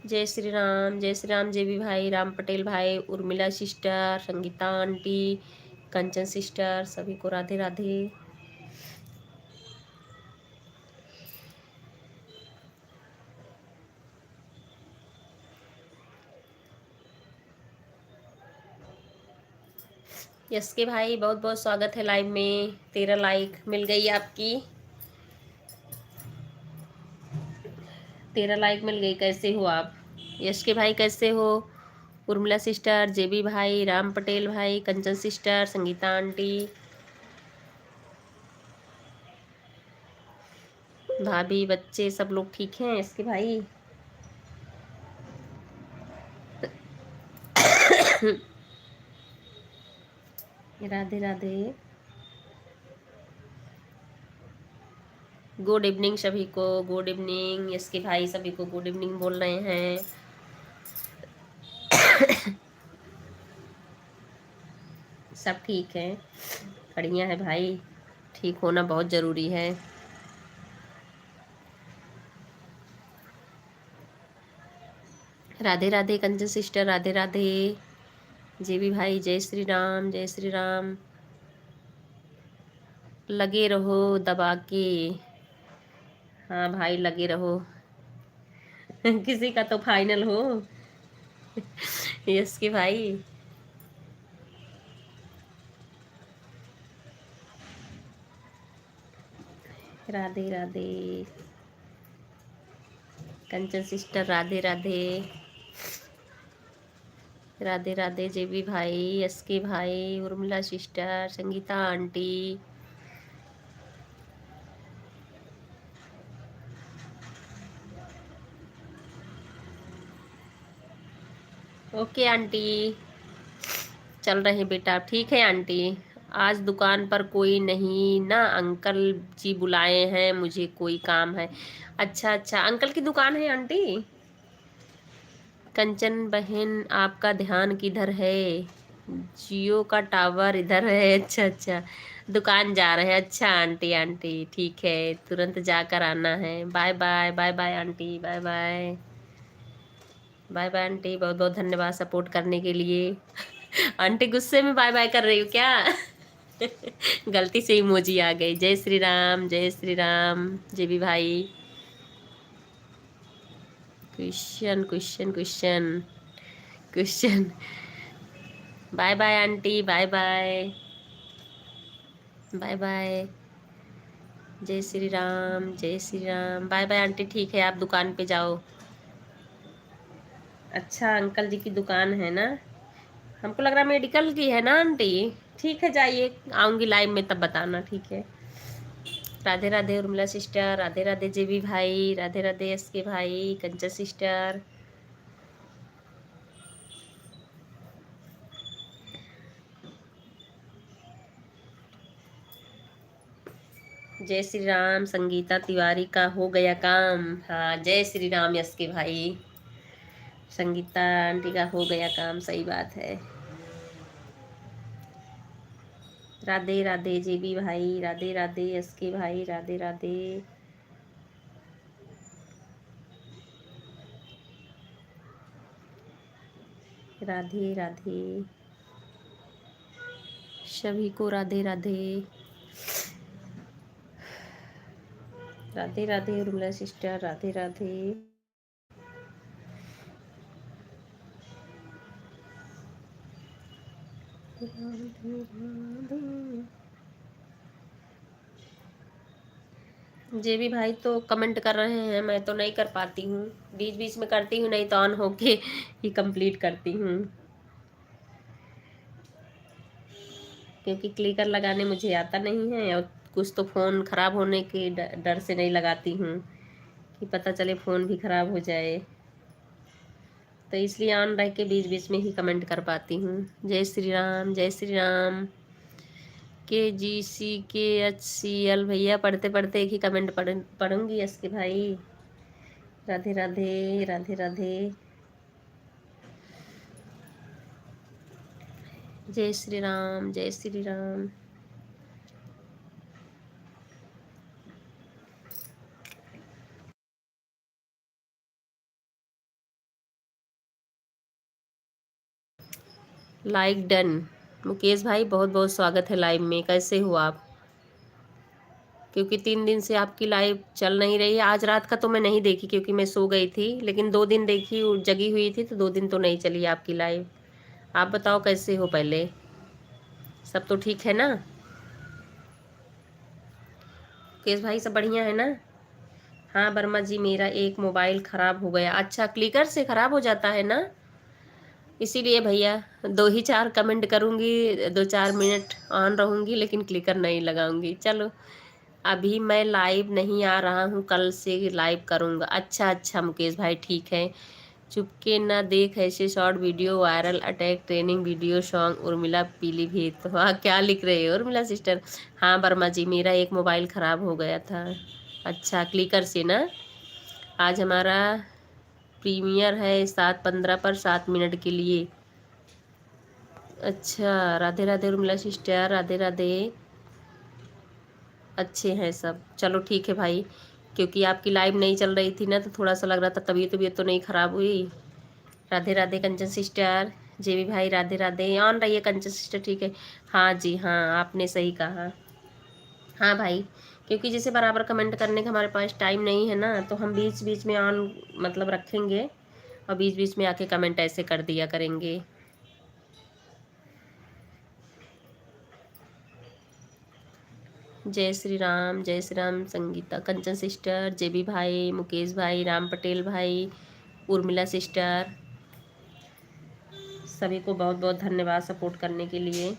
जय श्री राम जेबी भाई, राम पटेल भाई, उर्मिला सिस्टर, संगीता आंटी, कंचन सिस्टर, सभी को राधे राधे। यस के भाई, बहुत बहुत स्वागत है लाइव में। 13 लाइक मिल गई आपकी, 13 लाइक मिल गई। कैसे हो आप यश के भाई, कैसे हो? उर्मिला सिस्टर, जेबी भाई, राम पटेल भाई, कंचन सिस्टर, संगीता आंटी, भाभी, बच्चे सब लोग ठीक हैं यश के भाई? राधे राधे, गुड इवनिंग सभी को, गुड इवनिंग। यश के भाई सभी को गुड इवनिंग बोल रहे हैं। सब ठीक है, बढ़िया है भाई, ठीक होना बहुत ज़रूरी है। राधे राधे कंचन सिस्टर, राधे राधे जेबी भाई, जय श्री राम, जय श्री राम। लगे रहो दबा के, हाँ भाई लगे रहो। किसी का तो फाइनल हो। यस के भाई, राधे राधे कंचन सिस्टर, राधे राधे। राधे राधे जेबी भाई, एस के भाई, Urmila sister, Sangeeta aunty, okay aunty, चल रहे बेटा, ठीक है आंटी। आज दुकान पर कोई नहीं ना, अंकल जी बुलाए हैं, मुझे कोई काम है। अच्छा अच्छा, अंकल की दुकान है आंटी। कंचन बहन, आपका ध्यान किधर है? जियो का टावर इधर है। अच्छा अच्छा, दुकान जा रहे हैं। अच्छा आंटी, आंटी ठीक है, तुरंत जाकर आना है। Bye bye, bye bye aunty, bye bye. Bye bye aunty, बहुत बहुत धन्यवाद सपोर्ट करने के लिए। आंटी गुस्से में बाय बाय कर रही हो क्या? गलती से इमोजी आ गई। जय श्री राम, जय श्री राम। जेबी भाई, question question question question. Bye bye aunty, bye bye, bye bye. जय श्री राम, जय Shri Ram. Bye bye aunty, ठीक है, आप दुकान पे जाओ। अच्छा, अंकल जी की दुकान है ना? हमको लग रहा मेडिकल की है ना आंटी। ठीक है, जाइए, आऊँगी लाइव में तब बताना, ठीक है। राधे राधे उर्मिला सिस्टर, राधे राधे जेबी भाई, राधे राधे एस के भाई, कंचन सिस्टर। जय श्री राम। संगीता तिवारी का हो गया काम। हाँ, जय श्री राम यस के भाई। संगीता आंटी का हो गया काम, सही बात है। राधे राधे जेबी भाई, राधे राधे एस के भाई, राधे राधे। राधे राधे सभी को, राधे राधे। राधे राधे उर्मिला सिस्टर, राधे राधे। राधे राधे। जेबी भाई तो कमेंट कर रहे हैं, मैं तो नहीं कर पाती हूँ, बीच बीच में करती हूँ, नहीं तो ऑन होके ही कंप्लीट करती हूँ, क्योंकि क्लिकर लगाने मुझे आता नहीं है, और कुछ तो फ़ोन ख़राब होने के डर से नहीं लगाती हूँ कि पता चले फ़ोन भी ख़राब हो जाए, तो इसलिए ऑन रह के बीच बीच में ही कमेंट कर पाती हूँ। जय श्री राम, जय श्री राम। KGCKHCL भैया, पढ़ते पढ़ते एक ही कमेंट पढ़ूंगी एस के भाई। राधे राधे, राधे राधे। जय श्री राम, जय श्री राम। Like done. मुकेश भाई, बहुत बहुत स्वागत है लाइव में, कैसे हो आप? क्योंकि 3 दिन से आपकी लाइव चल नहीं रही है। आज रात का तो मैं नहीं देखी क्योंकि मैं सो गई थी, लेकिन 2 दिन देखी, जगी हुई थी, तो 2 दिन तो नहीं चली आपकी लाइव। आप बताओ कैसे हो? पहले सब तो ठीक है ना? मुकेश भाई सब बढ़िया है ना? हाँ वर्मा जी, मेरा एक मोबाइल ख़राब हो गया। अच्छा, क्लिकर से ख़राब हो जाता है ना, इसीलिए भैया 2 ही 4 कमेंट करूँगी, 2 4 मिनट ऑन रहूँगी, लेकिन क्लिकर नहीं लगाऊंगी। चलो, अभी मैं लाइव नहीं आ रहा हूँ, कल से लाइव करूँगा। अच्छा अच्छा मुकेश भाई, ठीक है। चुपके ना देख ऐसे short video, viral attack, training video, song, Urmila Pilibhit. वाह, क्या लिख रहे हो उर्मिला सिस्टर? हाँ वर्मा जी, मेरा एक मोबाइल ख़राब हो गया था। अच्छा, क्लिकर से ना? आज हमारा प्रीमियर है 7:15 पर, 7 मिनट के लिए। अच्छा, राधे राधे उर्मिला सिस्टर, राधे राधे। अच्छे हैं सब, चलो ठीक है भाई, क्योंकि आपकी लाइव नहीं चल रही थी ना, तो थोड़ा सा लग रहा था तबीयत तबीयत तो नहीं ख़राब हुई। राधे राधे कंचन सिस्टर, जेबी भाई राधे राधे। ऑन रहिए कंचन सिस्टर, ठीक है। हाँ जी हाँ, आपने सही कहा। हाँ भाई, क्योंकि जैसे बराबर कमेंट करने का हमारे पास टाइम नहीं है ना, तो हम बीच बीच में ऑन मतलब रखेंगे, और बीच बीच में आके कमेंट ऐसे कर दिया करेंगे। जय श्री राम, जय श्री राम। संगीता, कंचन सिस्टर, जेबी भाई, मुकेश भाई, राम पटेल भाई, उर्मिला सिस्टर, सभी को बहुत बहुत धन्यवाद सपोर्ट करने के लिए।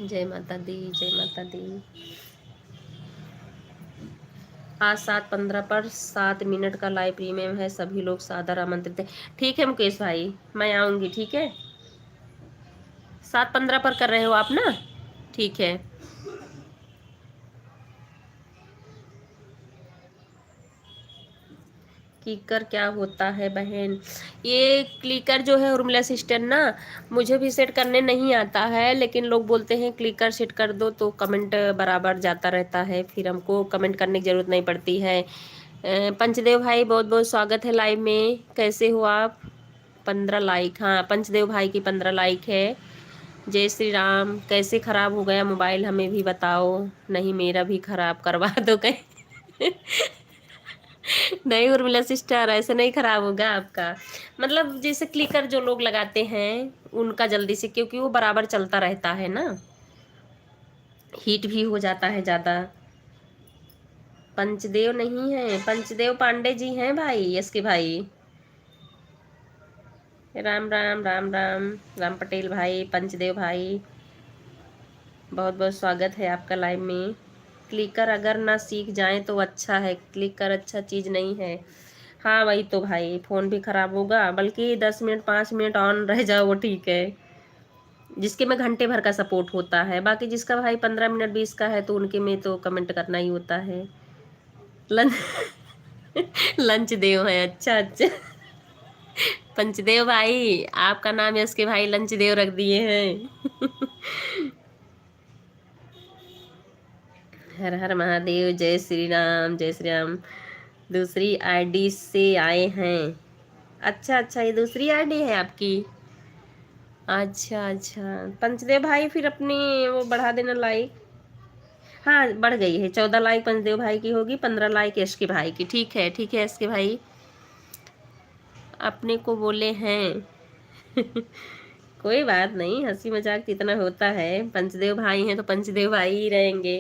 जय माता दी, जय माता दी। आज 7:15 पर 7 मिनट का लाइव प्रीमियम है, सभी लोग सादर आमंत्रित हैं। ठीक है मुकेश भाई, मैं आऊँगी, ठीक है। 7:15 पर कर रहे हो आप ना? ठीक है। क्लिकर क्या होता है बहन? ये क्लिकर जो है उर्मिला सिस्टर ना, मुझे भी सेट करने नहीं आता है, लेकिन लोग बोलते हैं क्लिकर सेट कर दो तो कमेंट बराबर जाता रहता है, फिर हमको कमेंट करने की ज़रूरत नहीं पड़ती है। पंचदेव भाई बहुत बहुत स्वागत है लाइव में, कैसे हो आप? 15 लाइक, हाँ पंचदेव भाई की 15 लाइक है। जय श्री राम। कैसे ख़राब हो गया मोबाइल, हमें भी बताओ। नहीं मेरा भी ख़राब करवा दो कहीं। नहीं उर्मिला सिस्टर, ऐसे नहीं खराब होगा आपका। मतलब जैसे क्लिकर जो लोग लगाते हैं उनका जल्दी से, क्योंकि वो बराबर चलता रहता है ना, हीट भी हो जाता है ज़्यादा। पंचदेव नहीं है, पंचदेव पांडे जी हैं भाई, यस के भाई। राम राम राम राम। राम पटेल भाई, पंचदेव भाई, बहुत बहुत स्वागत है आपका लाइव में। क्लिकर अगर ना सीख जाएं तो अच्छा है, क्लिकर अच्छा चीज़ नहीं है। हाँ वही तो भाई, फ़ोन भी ख़राब होगा, बल्कि 10 मिनट 5 मिनट ऑन रह जाओ वो ठीक है, जिसके में घंटे भर का सपोर्ट होता है। बाकी जिसका भाई 15 मिनट 20 का है तो उनके में तो कमेंट करना ही होता है। लंच लंच देव है, अच्छा अच्छा। पंचदेव भाई, आपका नाम यश के भाई लंच देव रख दिए हैं। हर हर महादेव, जय श्री राम जय श्री राम। दूसरी आईडी से आए हैं? अच्छा अच्छा, ये दूसरी आईडी है आपकी। अच्छा अच्छा पंचदेव भाई, फिर अपनी वो बढ़ा देना लाइक। हाँ बढ़ गई है, 14 लाइक पंचदेव भाई की होगी, 15 लाइक यश के भाई की। ठीक है ठीक है यश के भाई, अपने को बोले हैं। कोई बात नहीं, हंसी मजाक जितना होता है, पंचदेव भाई हैं तो पंचदेव भाई ही रहेंगे।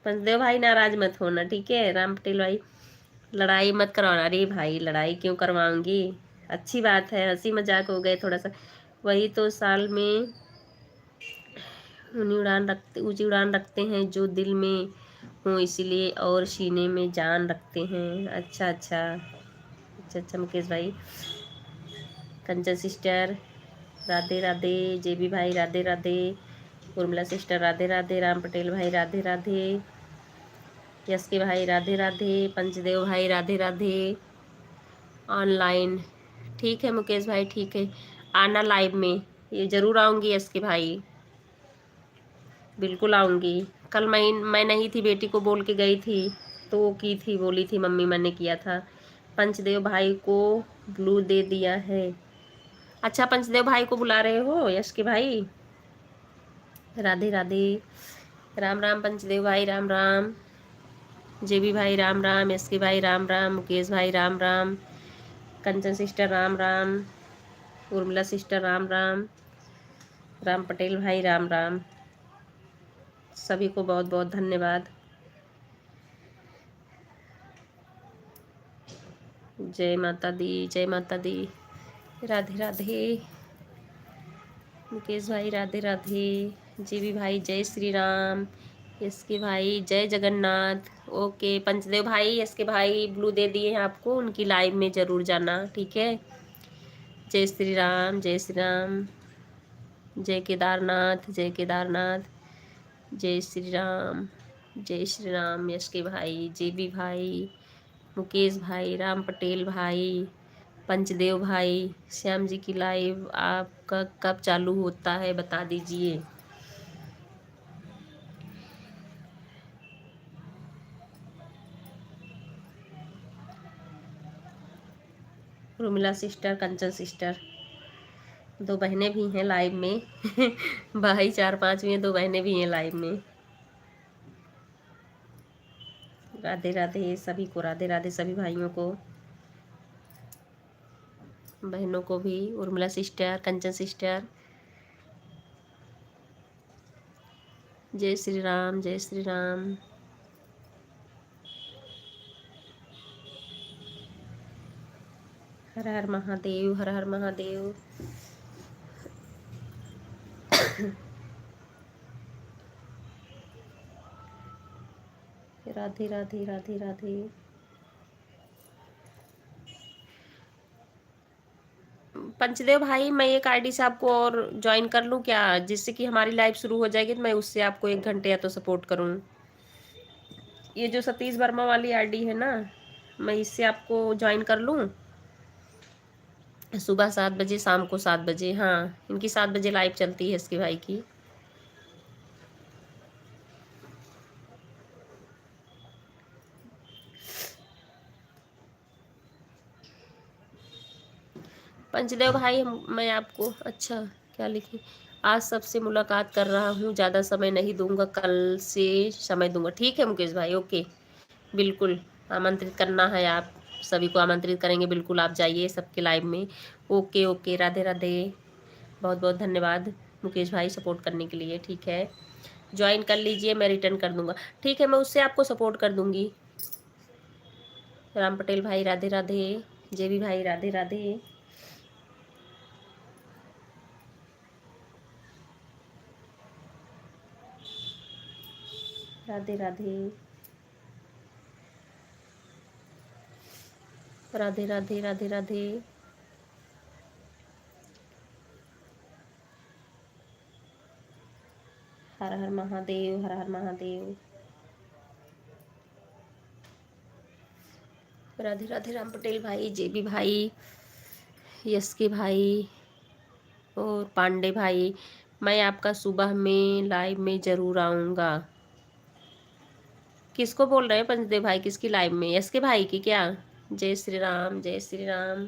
पंचदेव भाई नाराज मत होना, ठीक है। राम पटेल भाई, लड़ाई मत करवाना। अरे भाई लड़ाई क्यों करवाऊंगी, अच्छी बात है, हंसी मजाक हो गए थोड़ा सा। वही तो साल में ऊंची उड़ान रखते हैं जो दिल में हो, इसीलिए और सीने में जान रखते हैं। अच्छा अच्छा अच्छा अच्छा मुकेश भाई, कंचन सिस्टर राधे राधे, जेबी भाई राधे राधे, उर्मिला सिस्टर राधे राधे, राम पटेल भाई राधे राधे, यश के भाई राधे राधे, पंचदेव भाई राधे राधे। ऑनलाइन ठीक है मुकेश भाई, ठीक है, आना लाइव में, ये ज़रूर आऊँगी यश के भाई, बिल्कुल आऊँगी। कल मैं नहीं थी, बेटी को बोल के गई थी तो वो की थी, बोली थी मम्मी मैंने किया था। पंचदेव भाई को ब्लू दे दिया है। अच्छा पंचदेव भाई को बुला रहे हो यश के भाई? राधे राधे, राम राम पंचदेव भाई, राम राम। जेबी भाई राम राम, यश के भाई राम राम, मुकेश भाई राम राम, कंचन सिस्टर राम राम, उर्मिला सिस्टर राम राम, राम पटेल भाई राम राम। सभी को बहुत बहुत धन्यवाद। जय माता दी, जय माता दी। राधे राधे मुकेश भाई, राधे राधे। जीवी भाई जय श्री राम, इसके भाई जय जगन्नाथ। ओके पंचदेव भाई, इसके भाई ब्लू दे दिए हैं आपको, उनकी लाइव में ज़रूर जाना, ठीक है। जय श्री राम जय श्री राम, जय केदारनाथ जय केदारनाथ, जय श्री राम जय श्री राम। यश के भाई, जेबी भाई, मुकेश भाई, राम पटेल भाई, पंचदेव भाई, श्याम जी की लाइव आपका कब चालू होता है बता दीजिए। उर्मिला सिस्टर, कंचन सिस्टर, दो बहनें भी हैं लाइव में। भाई 4-5 भी हैं, दो बहनें भी हैं लाइव में। राधे राधे सभी को, राधे राधे सभी भाइयों को, बहनों को भी। उर्मिला सिस्टर, कंचन सिस्टर, जय श्री राम जय श्री राम। हर हर महादेव, हर हर महादेव। राधे राधे राधे राधे। पंचदेव भाई, मैं एक आईडी से आपको और ज्वाइन कर लूँ क्या, जिससे कि हमारी लाइव शुरू हो जाएगी तो मैं उससे आपको 1 घंटे या तो सपोर्ट करूँ। ये जो सतीश वर्मा वाली आईडी है ना, मैं इससे आपको ज्वाइन कर लूँ। सुबह 7 बजे, शाम को 7 बजे। हाँ, इनकी 7 बजे लाइव चलती है इसके भाई की। पंचदेव भाई, मैं आपको अच्छा क्या लिखी, आज सबसे मुलाकात कर रहा हूँ, ज़्यादा समय नहीं दूंगा, कल से समय दूंगा। ठीक है मुकेश भाई, ओके। बिल्कुल आमंत्रित करना है, आप सभी को आमंत्रित करेंगे, बिल्कुल आप जाइए सबके लाइव में। Okay okay, Radhe Radhe. बहुत बहुत धन्यवाद मुकेश भाई सपोर्ट करने के लिए। ठीक है, ज्वाइन कर लीजिए, मैं रिटर्न कर दूंगा। ठीक है, मैं उससे आपको सपोर्ट कर दूंगी। राम पटेल भाई राधे राधे। जेबी भाई राधे राधे। राधे राधे राधे राधे राधे राधे। हर हर महादेव, हर हर महादेव। राधे राधे राम पटेल भाई, जेबी भाई, यस के भाई और पांडे भाई। मैं आपका सुबह में लाइव में ज़रूर आऊँगा। किसको बोल रहे हैं पंचदेव भाई, किसकी लाइव में, यस के भाई की क्या? जय श्री राम, जय श्री राम।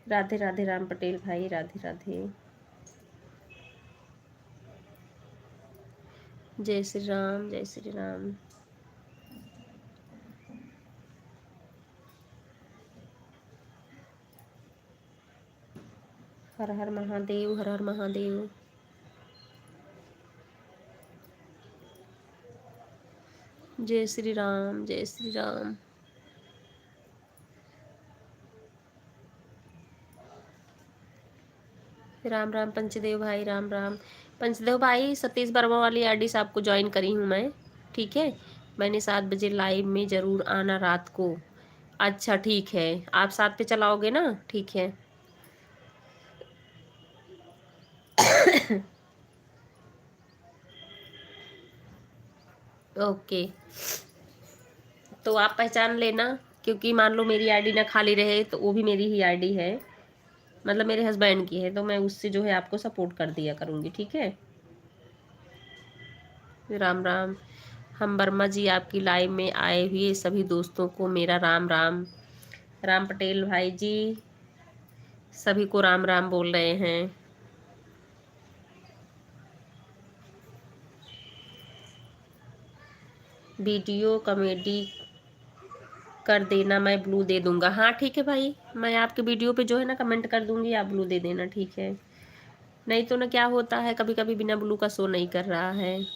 राधे राधे राम पटेल भाई, राधे राधे। जय श्री राम, जय श्री राम। हर हर महादेव, हर हर महादेव। जय श्री राम, जय श्री राम। राम राम पंचदेव भाई, राम राम। पंचदेव भाई, सतीश वर्मा वाली आईडी से आपको ज्वाइन करी हूँ मैं। ठीक है, मैंने 7 बजे लाइव में ज़रूर आना रात को। अच्छा ठीक है, आप 7 पे चलाओगे ना? ठीक है। ओके, तो आप पहचान लेना, क्योंकि मान लो मेरी आईडी ना खाली रहे तो वो भी मेरी ही आईडी है, मतलब मेरे हस्बैंड की है, तो मैं उससे जो है आपको सपोर्ट कर दिया करूँगी। ठीक है, राम राम। हम वर्मा जी, आपकी लाइव में आए हुए सभी दोस्तों को मेरा राम राम। राम पटेल भाई जी, सभी को राम राम बोल रहे हैं। वीडियो कॉमेडी कर देना, मैं ब्लू दे दूंगा। हाँ ठीक है भाई, मैं आपके वीडियो पे जो है ना कमेंट कर दूंगी, आप ब्लू दे देना। ठीक है, नहीं तो ना क्या होता है, कभी कभी बिना ब्लू का शो नहीं कर रहा है।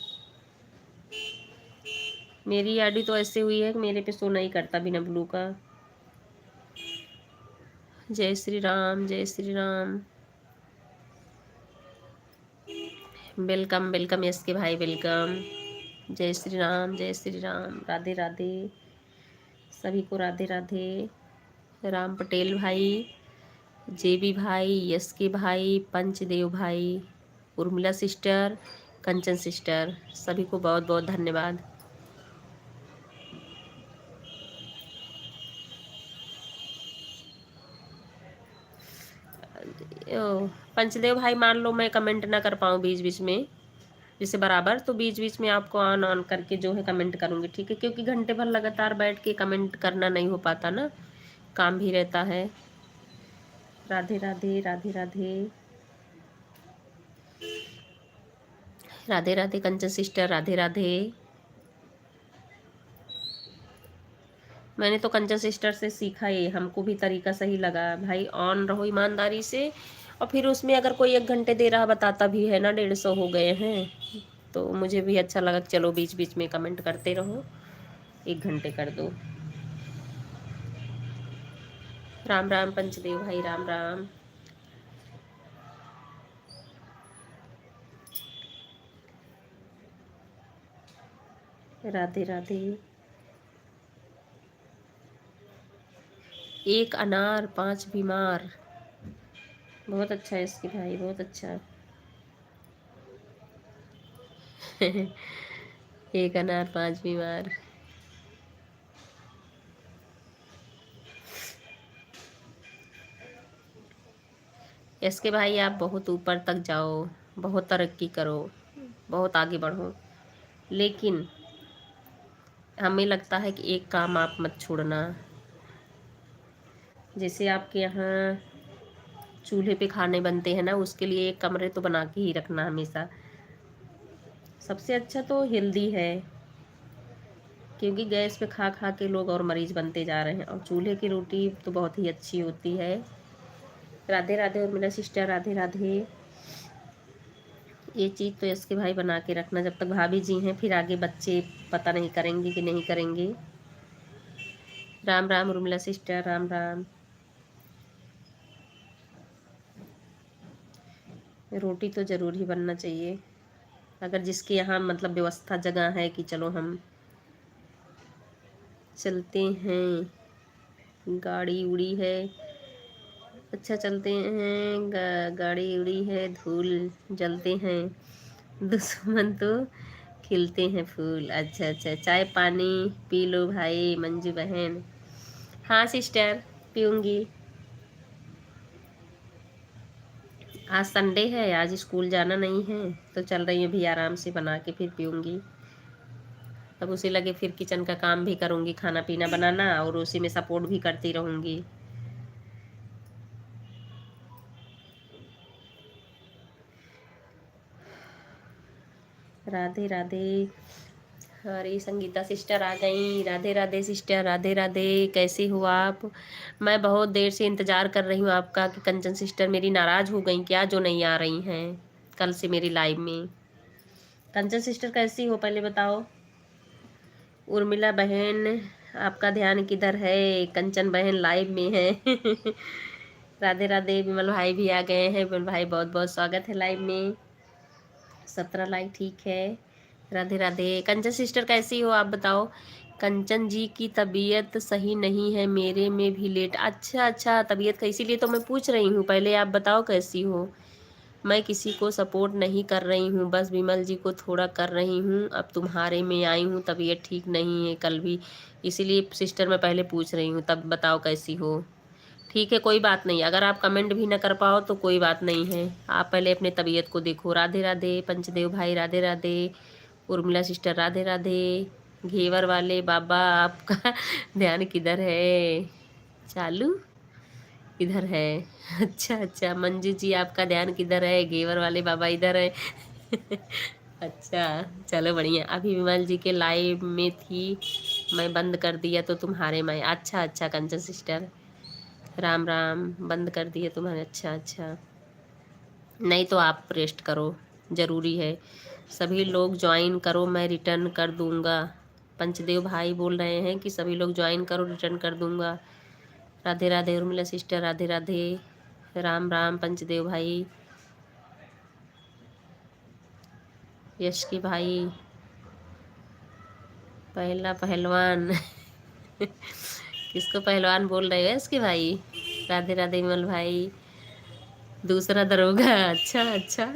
मेरी आईडी तो ऐसे हुई है कि मेरे पे शो नहीं करता बिना ब्लू का। जय श्री राम, जय Shri Ram. Welcome welcome, yes के भाई वेलकम। जय श्री राम, जय श्री राम। राधे राधे, सभी को राधे राधे। राम पटेल भाई, जेबी भाई, यस के भाई, पंचदेव भाई, उर्मिला सिस्टर, कंचन सिस्टर, सभी को बहुत बहुत धन्यवाद। पंचदेव भाई, मान लो मैं कमेंट ना कर पाऊँ बीच बीच में, जैसे बराबर, तो बीच बीच में आपको ऑन ऑन करके जो है कमेंट करूँगी। ठीक है, क्योंकि घंटे भर लगातार बैठ के कमेंट करना नहीं हो पाता ना, काम भी रहता है। राधे राधे, राधे राधे। राधे राधे कंचन सिस्टर, राधे राधे। मैंने तो कंचन सिस्टर से सीखा, ये हमको भी तरीका सही लगा भाई। ऑन रहो ईमानदारी से, और फिर उसमें अगर कोई 1 घंटे दे रहा बताता भी है ना, 150 हो गए हैं, तो मुझे भी अच्छा लगा कि चलो बीच बीच में कमेंट करते रहो, 1 घंटे कर दो। राम राम पंचदेव भाई, राम राम। राधे राधे। एक अनार 5 बीमार। बहुत अच्छा है इसके भाई, बहुत अच्छा। एक अनार 5 बीमार। इसके भाई आप बहुत ऊपर तक जाओ, बहुत तरक्की करो, बहुत आगे बढ़ो, लेकिन हमें लगता है कि एक काम आप मत छोड़ना। जैसे आपके यहाँ चूल्हे पे खाने बनते हैं ना, उसके लिए एक कमरे तो बना के ही रखना हमेशा। सबसे अच्छा तो हेल्दी है, क्योंकि गैस पे खा खा के लोग और मरीज बनते जा रहे हैं, और चूल्हे की रोटी तो बहुत ही अच्छी होती है। राधे राधे और मेरा सिस्टर, राधे राधे। ये चीज़ तो इसके भाई बना के रखना, जब तक भाभी जी हैं, फिर आगे बच्चे पता नहीं करेंगे कि नहीं करेंगे। राम राम उर्मिला सिस्टर, राम राम। रोटी तो ज़रूर ही बनना चाहिए, अगर जिसके यहाँ मतलब व्यवस्था जगह है कि चलो हम चलते हैं, गाड़ी उड़ी है, अच्छा चलते हैं, गाड़ी उड़ी है, धूल जलते हैं, दुश्मन तो खिलते हैं फूल। अच्छा अच्छा, चाय पानी पी लो भाई मंजू बहन। हाँ सिस्टर, पीऊँगी। आज संडे है, आज स्कूल जाना नहीं है, तो चल रही हूँ भी आराम से बना के फिर पीऊँगी। तब उसी लगे फिर किचन का काम भी करूँगी, खाना पीना बनाना, और उसी में सपोर्ट भी करती रहूँगी। राधे राधे। अरे संगीता सिस्टर आ गई। राधे राधे सिस्टर, राधे राधे। कैसे हो आप? मैं बहुत देर से इंतज़ार कर रही हूँ आपका कि कंचन सिस्टर मेरी नाराज़ हो गई क्या, जो नहीं आ रही हैं कल से मेरी लाइव में। कंचन सिस्टर कैसी हो पहले बताओ। उर्मिला बहन, आपका ध्यान किधर है? कंचन बहन लाइव में है। राधे राधे। विमल भाई भी आ गए हैं। विमल भाई बहुत बहुत स्वागत है लाइव में। 17 लाइक, ठीक है। राधे राधे। कंचन सिस्टर कैसी हो आप बताओ। कंचन जी की तबीयत सही नहीं है, मेरे में भी लेट। अच्छा अच्छा, तबीयत का इसीलिए तो मैं पूछ रही हूँ, पहले आप बताओ कैसी हो। मैं किसी को सपोर्ट नहीं कर रही हूँ, बस विमल जी को थोड़ा कर रही हूँ। अब तुम्हारे में आई हूँ, तबीयत ठीक नहीं है कल भी, इसीलिए सिस्टर मैं पहले पूछ रही हूँ, तब बताओ कैसी हो। ठीक है, कोई बात नहीं, अगर आप कमेंट भी ना कर पाओ तो कोई बात नहीं है, आप पहले अपने तबीयत को देखो। राधे राधे पंचदेव भाई, राधे राधे। उर्मिला सिस्टर, राधे राधे। घेवर वाले बाबा, आपका ध्यान किधर है? चालू इधर है। अच्छा अच्छा, मंजू जी आपका ध्यान किधर है? घेवर वाले बाबा इधर है। अच्छा, चलो बढ़िया। अभी विमल जी के लाइव में थी, मैं बंद कर दिया तो तुम्हारे में। अच्छा अच्छा कंचन सिस्टर, राम राम। बंद कर दिए तुम्हारे, अच्छा अच्छा। नहीं तो आप रेस्ट करो, ज़रूरी है। सभी लोग ज्वाइन करो, मैं रिटर्न कर दूंगा। पंचदेव भाई बोल रहे हैं कि सभी लोग ज्वाइन करो, रिटर्न कर दूंगा। राधे राधे उर्मिला सिस्टर, राधे राधे। राम राम पंचदेव भाई। यश की भाई, पहला पहलवान। किसको पहलवान बोल रहे हो यश की भाई? राधे राधे विमल भाई। दूसरा दरोगा, अच्छा अच्छा।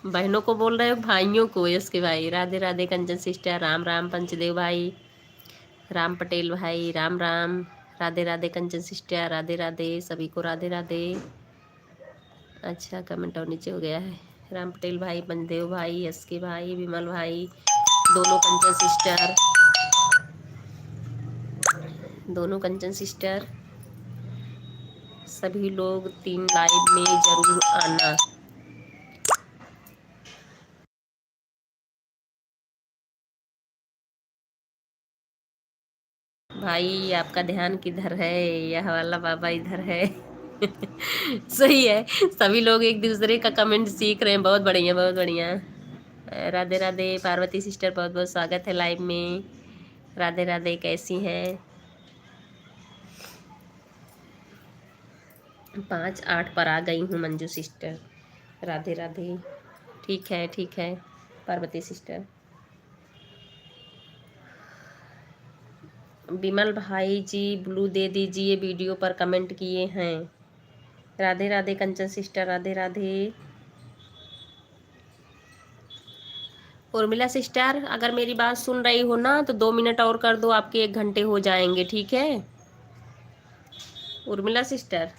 बहनों को बोल रहे हो भाइयों को? यश के भाई, राधे राधे कंचन सिस्टर, राम राम पंचदेव भाई। राम पटेल भाई, राम राम। राधे राधे कंचन सिस्टर, राधे राधे सभी को, राधे राधे। अच्छा, कमेंट और नीचे हो गया है। राम पटेल भाई, पंचदेव भाई, यश के भाई, विमल भाई, दोनों कंचन सिस्टर, दोनों कंचन सिस्टर, सभी लोग 3 लाइव में जरूर आना। भाई आपका ध्यान किधर है? यह वाला बाबा इधर है। सही है, सभी लोग एक दूसरे का कमेंट सीख रहे हैं, बहुत बढ़िया बहुत बढ़िया। राधे राधे पार्वती सिस्टर, बहुत बहुत स्वागत है लाइव में। राधे राधे, कैसी हैं? 5-8 पर आ गई हूँ मंजू सिस्टर। राधे राधे। ठीक है ठीक है पार्वती सिस्टर। विमल भाई जी ब्लू दे दीजिए, वीडियो पर कमेंट किए हैं। राधे राधे कंचन सिस्टर, राधे राधे। उर्मिला सिस्टर, अगर मेरी बात सुन रही हो ना तो 2 मिनट और कर दो, आपके 1 घंटे हो जाएंगे, ठीक है। उर्मिला सिस्टर,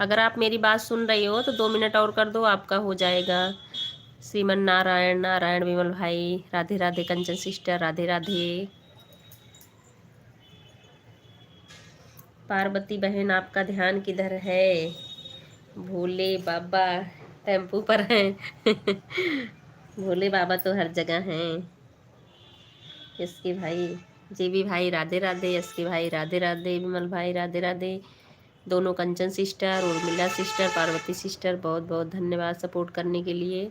अगर आप मेरी बात सुन रही हो तो 2 मिनट और कर दो, आपका हो जाएगा। श्रीमन नारायण नारायण विमल भाई, राधे राधे कंचन सिस्टर, राधे राधे। पार्वती बहन, आपका ध्यान किधर है? भोले बाबा टेम्पू पर हैं। भोले बाबा तो हर जगह हैं। इसके भाई, जेबी भाई राधे राधे, इसके भाई राधे राधे, विमल भाई राधे राधे, दोनों Kanchan sister, Urmila sister, Parvati sister, बहुत बहुत धन्यवाद सपोर्ट करने के लिए।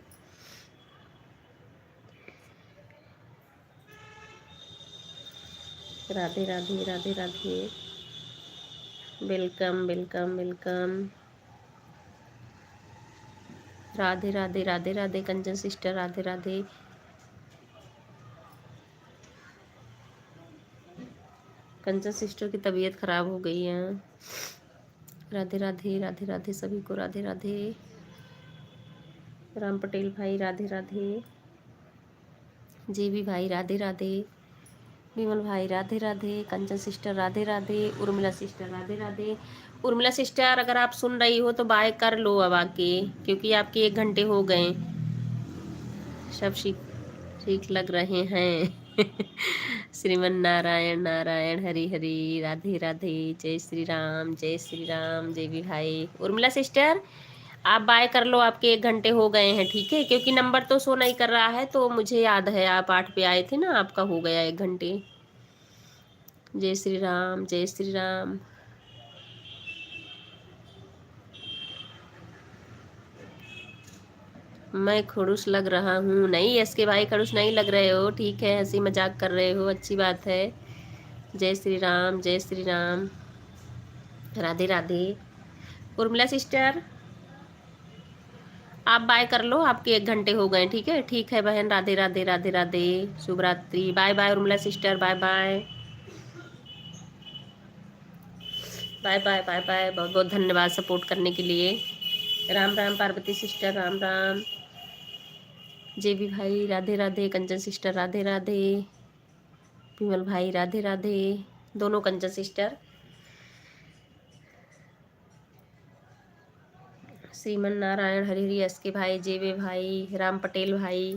Radhe Radhe Radhe Radhe, welcome welcome welcome. Radhe Radhe Radhe Radhe Kanchan sister, Radhe Radhe. Kanchan sister की तबीयत खराब हो गई है। राधे राधे राधे राधे सभी को, राधे राधे। राम पटेल भाई राधे राधे, जेबी भाई राधे राधे, विमल भाई Radhe Radhe, Kanchan sister Radhe Radhe, Urmila sister Radhe Radhe. Urmila sister, अगर आप सुन रही हो तो बाय कर लो अब आके, क्योंकि आपके 1 घंटे हो गए। सब ठीक ठीक लग रहे हैं। श्रीमन नारायण नारायण हरि हरि, राधे राधे, जय श्री राम जय श्री राम। जेबी भाई, उर्मिला सिस्टर आप बाय कर लो, आपके 1 घंटे हो गए हैं, ठीक है। क्योंकि नंबर तो शो नहीं कर रहा है, तो मुझे याद है आप 8 पे आए थे ना, आपका हो गया 1 घंटे। जय श्री राम जय श्री राम। मैं खड़ूस लग रहा हूँ? नहीं इसके भाई, खड़ूस नहीं लग रहे हो, ठीक है, हंसी मजाक कर रहे हो, अच्छी बात है। जय श्री राम जय श्री राम, राधे राधे। उर्मिला सिस्टर आप बाय कर लो, आपके 1 घंटे हो गए, ठीक है बहन, राधे राधे राधे राधे, शुभ रात्रि, bye bye Urmila sister, bye bye bye bye bye bye. बहुत बहुत धन्यवाद सपोर्ट करने के लिए। राम राम पार्वती सिस्टर, राम राम। जेबी भाई राधे राधे, कंचन सिस्टर राधे राधे, विमल भाई राधे राधे, दोनों Kanchan sister. Shriman Narayan Hari Hari, S K भाई, जेबे भाई, राम पटेल भाई,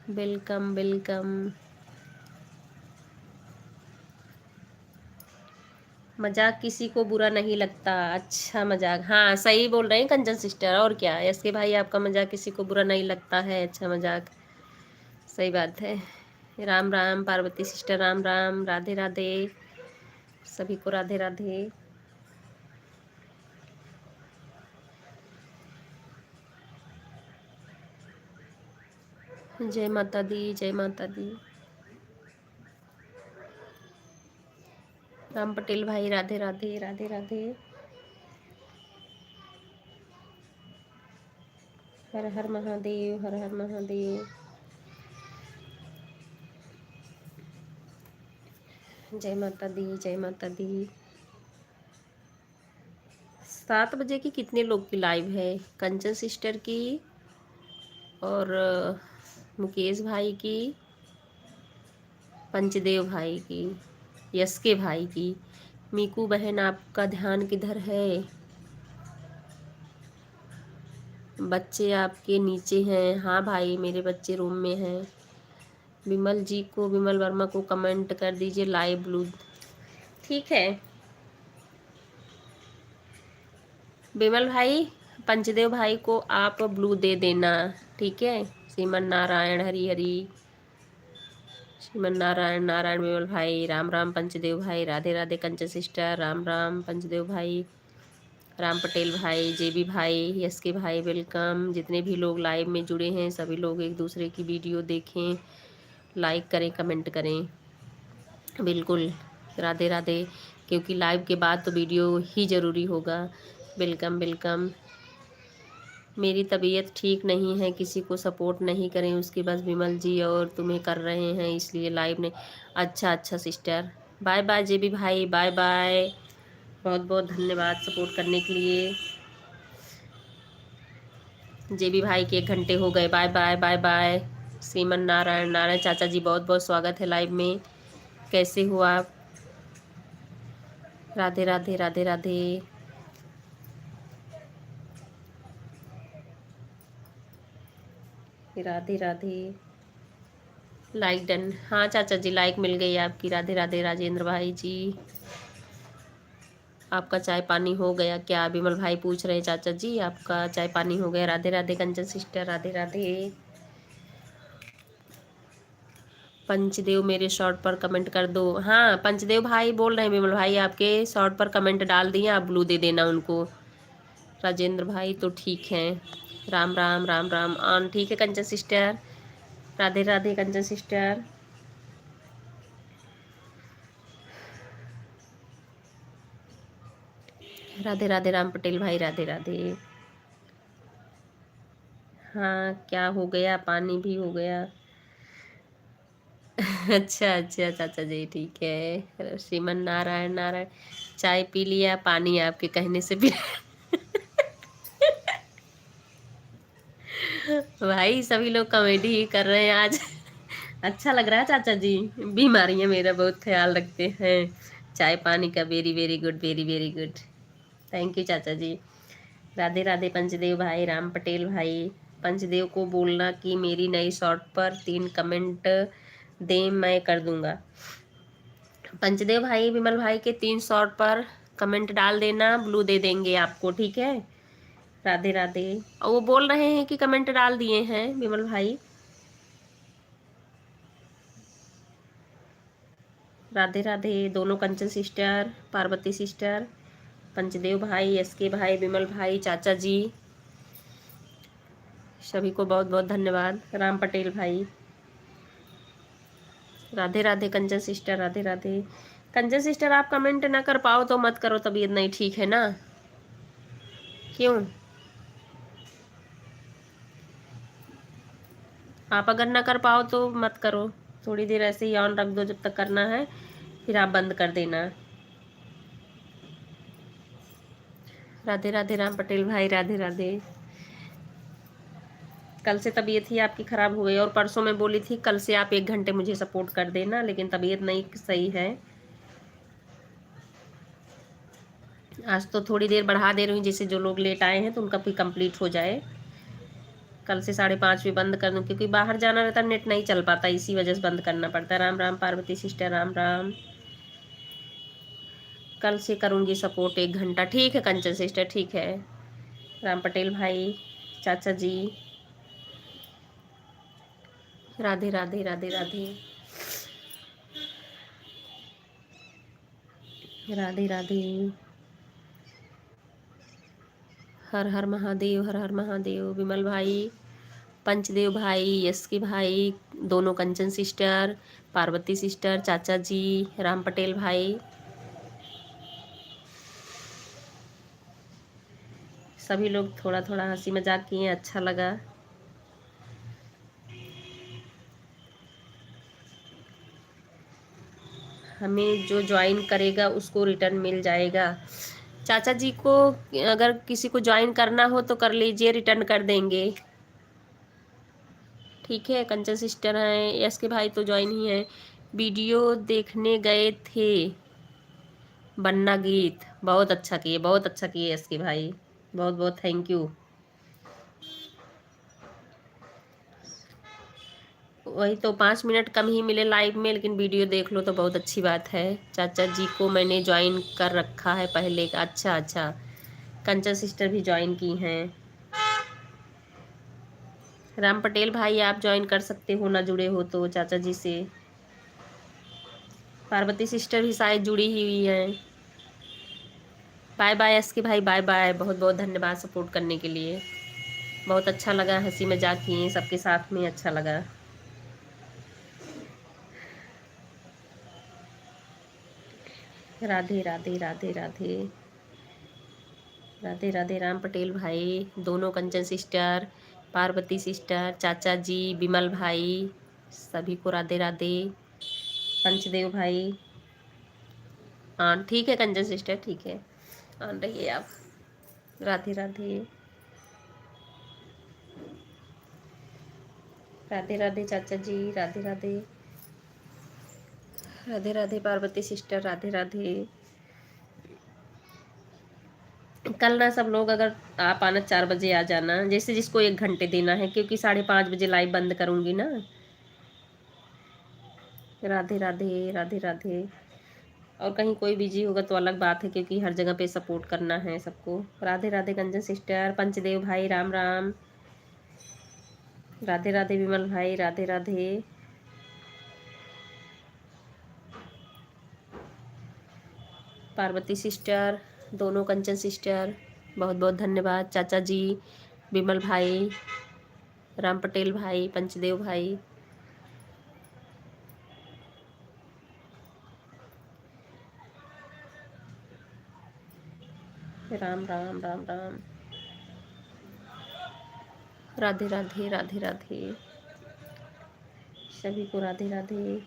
वेलकम वेलकम। मजाक किसी को बुरा नहीं लगता, अच्छा मजाक, हाँ सही बोल रहे हैं कंचन सिस्टर, और क्या, एस के भाई आपका मजाक किसी को बुरा नहीं लगता है, अच्छा मजाक, सही बात है। राम राम पार्वती सिस्टर, राम राम, राधे राधे सभी को, राधे राधे। जय माता दी, जय माता दी। राम पटेल भाई राधे राधे, राधे राधे। हर हर महादेव, हर हर महादेव। जय माता दी, जय माता दी। 7 बजे की कितने लोग की लाइव है? कंचन सिस्टर की, और मुकेश भाई की, पंचदेव भाई की, यश के भाई की। मीकू बहन आपका ध्यान किधर है? बच्चे आपके नीचे हैं? हाँ भाई मेरे बच्चे रूम में हैं। विमल जी को, विमल वर्मा को कमेंट कर दीजिए लाइव ब्लू, ठीक है। विमल भाई, पंचदेव भाई को आप ब्लू दे देना, ठीक है। श्रीमन नारायण हरि हरि, श्रीमन नारायण नारायण विमल भाई, राम राम पंचदेव भाई, राधे राधे कंचन सिस्टर, राम राम पंचदेव भाई, राम पटेल भाई, जेबी भाई, यस के भाई, वेलकम। जितने भी लोग लाइव में जुड़े हैं सभी लोग एक दूसरे की वीडियो देखें, लाइक करें, कमेंट करें, बिल्कुल, राधे राधे, क्योंकि लाइव के बाद तो वीडियो ही ज़रूरी होगा। Welcome welcome. मेरी तबीयत ठीक नहीं है, किसी को सपोर्ट नहीं करें उसकी, बस विमल जी और तुम्हें कर रहे हैं इसलिए लाइव ने। अच्छा अच्छा सिस्टर, बाय बाय जेबी भाई, बाय बाय, बहुत बहुत धन्यवाद सपोर्ट करने के लिए। जेबी भाई के 1 घंटे हो गए, bye bye bye bye. Shriman Narayan Narayan चाचा जी, बहुत बहुत स्वागत है लाइव में, कैसे हो आप? राधे राधे राधे राधे। राधे राधे। लाइक डन, हाँ चाचा जी लाइक मिल गई आपकी। राधे राधे राजेंद्र भाई जी। आपका चाय पानी हो गया क्या? विमल भाई पूछ रहे हैं चाचा जी, आपका चाय पानी हो गया? राधे राधे कंचन सिस्टर, राधे राधे। पंचदेव मेरे शॉर्ट पर कमेंट कर दो। हाँ पंचदेव भाई बोल रहे हैं विमल भाई, आपके शॉर्ट पर कमेंट डाल दिए, आप ब्लू दे देना उनको। राजेंद्र भाई तो ठीक है। राम राम राम राम ऑन, ठीक है कंचन सिस्टर। राधे राधे कंचन सिस्टर। राधे राधे राम पटेल भाई, राधे राधे। हाँ क्या हो गया? पानी भी हो गया। अच्छा अच्छा चाचा जी ठीक है। श्रीमन नारायण नारायण, चाय पी लिया, पानी आपके कहने से पी। भाई सभी लोग कॉमेडी ही कर रहे हैं आज। अच्छा लग रहा है चाचा जी, बीमारियां मेरा बहुत ख्याल रखते हैं। चाय पानी का very very good, very very good, thank you चाचा जी। राधे राधे पंचदेव भाई, राम पटेल भाई। पंचदेव को बोलना कि मेरी नई शॉर्ट पर 3 कमेंट दें, मैं कर दूंगा। पंचदेव भाई विमल भाई के 3 शॉर्ट पर कमेंट डाल देना, ब्लू दे देंगे आपको, ठीक है। राधे राधे। और वो बोल रहे हैं कि कमेंट डाल दिए हैं विमल भाई। राधे राधे दोनों कंचन सिस्टर, पार्वती सिस्टर, पंचदेव भाई, एसके भाई, विमल भाई, चाचा जी, सभी को बहुत बहुत धन्यवाद। राम पटेल भाई, राधे राधे कंचन सिस्टर, राधे राधे। कंचन सिस्टर आप कमेंट ना कर पाओ तो मत करो, तबीयत नहीं ठीक है ना। क्यों? आप अगर ना कर पाओ तो मत करो, थोड़ी देर ऐसे ही ऑन रख दो जब तक करना है, फिर आप बंद कर देना। राधे राधे राम पटेल भाई, राधे राधे। कल से तबीयत ही आपकी ख़राब हो गई, और परसों मैं बोली थी कल से आप 1 घंटे मुझे सपोर्ट कर देना, लेकिन तबीयत नहीं सही है। आज तो थोड़ी देर बढ़ा दे रही हूँ, जिससे जो लोग लेट आए हैं तो उनका भी कंप्लीट हो जाए। कल से 5:30 भी बंद कर दूँ, क्योंकि बाहर जाना रहता, नेट नहीं चल पाता, इसी वजह से बंद करना पड़ता है। राम राम पार्वती सिस्टर, राम राम। कल से करूँगी सपोर्ट 1 घंटा, ठीक है कंचन सिस्टर, ठीक है। राम पटेल भाई, चाचा जी, राधे राधे राधे राधे। राधे राधे। हर हर महादेव, हर हर महादेव। विमल भाई, पंचदेव भाई, यश के भाई, दोनों कंचन सिस्टर, पार्वती सिस्टर, चाचा जी, राम पटेल भाई, सभी लोग थोड़ा थोड़ा हंसी मजाक किए, अच्छा लगा। हमें जो ज्वाइन करेगा उसको रिटर्न मिल जाएगा। चाचा जी को अगर किसी को ज्वाइन करना हो तो कर लीजिए, रिटर्न कर देंगे, ठीक है। कंचन सिस्टर हैं, यश के भाई तो ज्वाइन ही हैं। वीडियो देखने गए थे, बन्ना गीत, बहुत अच्छा किए, बहुत अच्छा किए यश के भाई, बहुत बहुत थैंक यू। वही तो 5 मिनट कम ही मिले लाइव में, लेकिन वीडियो देख लो तो बहुत अच्छी बात है। चाचा जी को मैंने ज्वाइन कर रखा है पहले का, अच्छा अच्छा। कंचन सिस्टर भी ज्वाइन की हैं। राम पटेल भाई आप ज्वाइन कर सकते हो, ना जुड़े हो तो चाचा जी से। पार्वती सिस्टर भी शायद जुड़ी ही हुई हैं। बाय बाय एस के भाई, बाय बाय, बहुत बहुत धन्यवाद सपोर्ट करने के लिए, बहुत अच्छा लगा, हंसी मजाक किए सबके साथ में, अच्छा लगा। राधे राधे राधे राधे। राधे राधे राम पटेल भाई, दोनों कंचन सिस्टर, पार्वती सिस्टर, चाचा जी, बिमल भाई, सभी को राधे राधे। पंचदेव भाई, हाँ ठीक है कंचन सिस्टर, ठीक है, ऑन रहिए आप। राधे राधे। राधे राधे चाचा जी, राधे राधे। राधे राधे पार्वती सिस्टर, राधे राधे। कल ना सब लोग अगर आप आना 4 बजे आ जाना, जैसे जिसको 1 घंटे देना है, क्योंकि 5:30 बजे लाइव बंद करूँगी ना। राधे राधे राधे राधे। और कहीं कोई बिजी होगा तो अलग बात है, क्योंकि हर जगह पे सपोर्ट करना है सबको। राधे राधे कंचन सिस्टर, पंचदेव भाई, राम राम। राधे राधे विमल भाई, राधे राधे। पार्वती सिस्टर, दोनों कंचन सिस्टर, बहुत बहुत धन्यवाद। चाचा जी, विमल भाई, राम पटेल भाई, पंचदेव भाई। राम राम राम राम। राधे राधे राधे राधे, सभी को राधे राधे।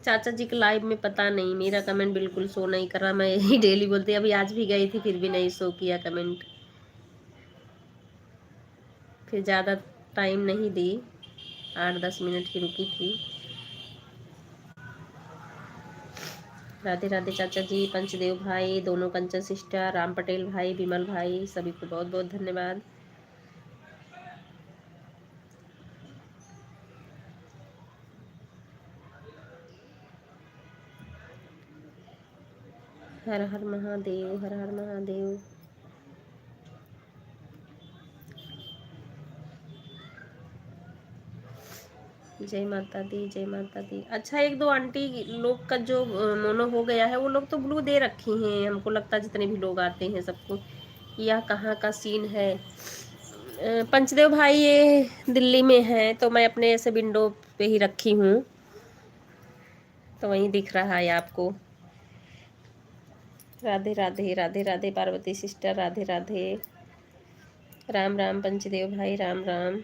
चाचा जी के लाइव में पता नहीं, मेरा कमेंट बिल्कुल शो नहीं कर रहा। मैं यही डेली बोलती, अभी आज भी गई थी फिर भी नहीं शो किया कमेंट। फिर ज़्यादा टाइम नहीं दी, 8-10 मिनट की रुकी थी। राधे राधे चाचा जी, पंचदेव भाई, दोनों कंचन सिस्टर, राम पटेल भाई, विमल भाई, सभी को बहुत बहुत धन्यवाद। हर हर महादेव, हर हर महादेव। जय माता दी, जय माता दी। अच्छा, 1-2 आंटी लोग का जो मोनो हो गया है, वो लोग तो ब्लू दे रखी हैं। हमको लगता है जितने भी लोग आते हैं सबको। यह कहाँ का सीन है? पंचदेव भाई ये दिल्ली में है, तो मैं अपने ऐसे विंडो पे ही रखी हूँ, तो वहीं दिख रहा है आपको। राधे राधे राधे राधे पार्वती सिस्टर, राधे राधे। राम राम पंचदेव भाई, राम राम।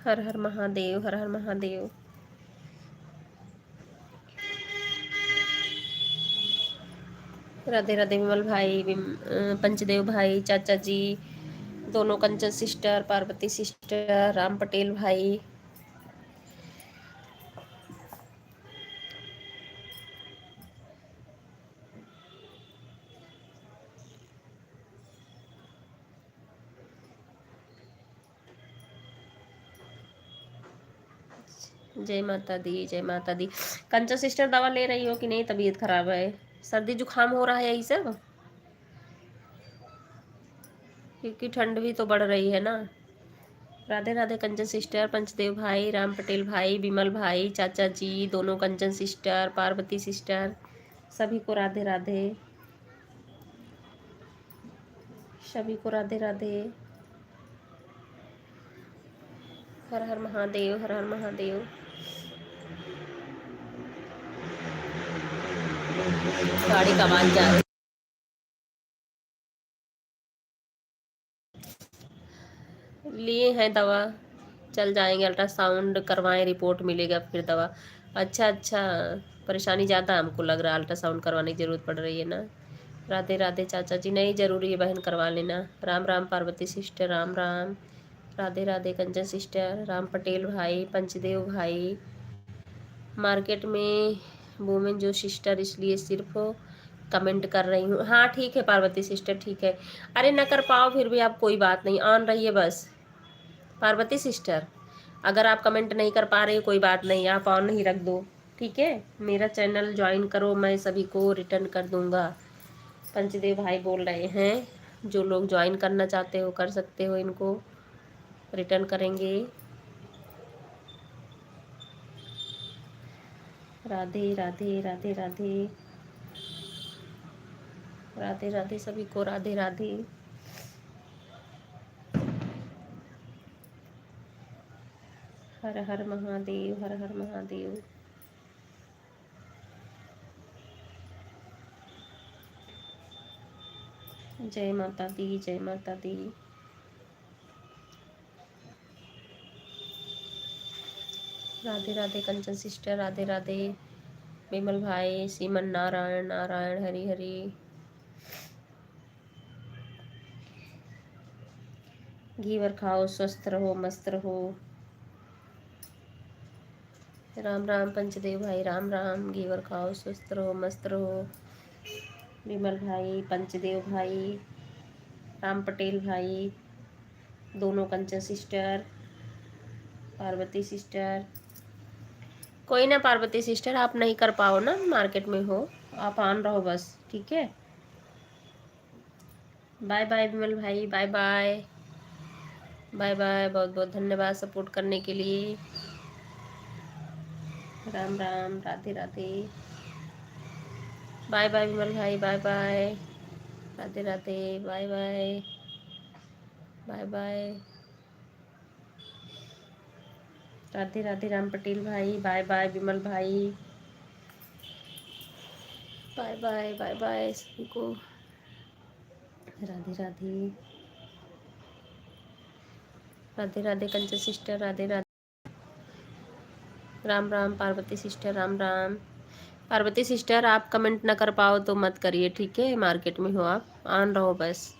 हर हर महादेव, हर हर महादेव। राधे राधे विमल भाई, पंचदेव भाई, चाचा जी, दोनों कंचन सिस्टर, पार्वती सिस्टर, राम पटेल भाई। जय माता दी, जय माता दी। कंचन सिस्टर दवा ले रही हो कि नहीं? तबीयत खराब है, सर्दी जुकाम हो रहा है यही सब, क्योंकि ठंड भी तो बढ़ रही है ना। राधे राधे कंचन सिस्टर, पंचदेव भाई, राम पटेल भाई, विमल भाई, चाचा जी, दोनों कंचन सिस्टर, पार्वती सिस्टर, सभी को राधे राधे, सभी को राधे राधे। हर हर महादेव, हर हर महादेव। गाड़ी का आवाज जा रही है। लिए हैं दवा, चल जाएंगे, अल्ट्रासाउंड करवाएं, रिपोर्ट मिलेगा फिर दवा। अच्छा अच्छा, परेशानी ज़्यादा हमको लग रहा है, अल्ट्रासाउंड करवाने की ज़रूरत पड़ रही है ना। राधे राधे चाचा जी, नहीं ज़रूरी है बहन, करवा लेना। राम राम पार्वती सिस्टर, राम राम। राधे राधे कंचन सिस्टर, राम पटेल भाई, पंचदेव भाई। मार्केट में वुमेन जो सिस्टर, इसलिए सिर्फ कमेंट कर रही हूँ। हाँ ठीक है पार्वती सिस्टर, ठीक है। अरे न कर पाओ फिर भी आप, कोई बात नहीं, ऑन रहिए बस। पार्वती सिस्टर, अगर आप कमेंट नहीं कर पा रहे हो कोई बात नहीं, आप ऑन ही रख दो, ठीक है। मेरा चैनल ज्वाइन करो, मैं सभी को रिटर्न कर दूंगा। पंचदेव भाई बोल रहे हैं, जो लोग ज्वाइन करना चाहते हो कर सकते हो, इनको रिटर्न करेंगे। राधे राधे राधे राधे। राधे राधे सभी को, राधे राधे। हर हर महादेव, हर हर महादेव। जय माता दी, जय माता दी। राधे राधे कंचन सिस्टर, राधे राधे। विमल भाई, श्रीमन नारायण नारायण, हरि हरि। घीवर खाओ, स्वस्थ रहो, मस्त रहो। राम राम पंचदेव भाई, राम राम। घीवर खाओ, स्वस्थ रहो, मस्त रहो। विमल भाई, पंचदेव भाई, राम पटेल भाई, दोनों कंचन सिस्टर, पार्वती सिस्टर। कोई ना पार्वती सिस्टर, आप नहीं कर पाओ ना, मार्केट में हो, आप ऑन रहो बस, ठीक है। बाय बाय विमल भाई, बाय बाय, बाय बाय। बहुत बहुत धन्यवाद सपोर्ट करने के लिए। राम राम, राधे राधे। बाय बाय विमल भाई, bye bye, Radhe Radhe, bye bye, bye bye, Radhe Radhe. Ram Patel भाई, बाय बाय। विमल भाई, बाय बाय, बाय बाय सभी को, Radhe Radhe, Radhe Radhe Kanchan sister, Radhe Radhe. Ram Ram Parvati sister, Ram Ram. Parvati sister, आप कमेंट ना कर पाओ तो मत करिए, ठीक है। मार्केट में हो आप, ऑन रहो बस।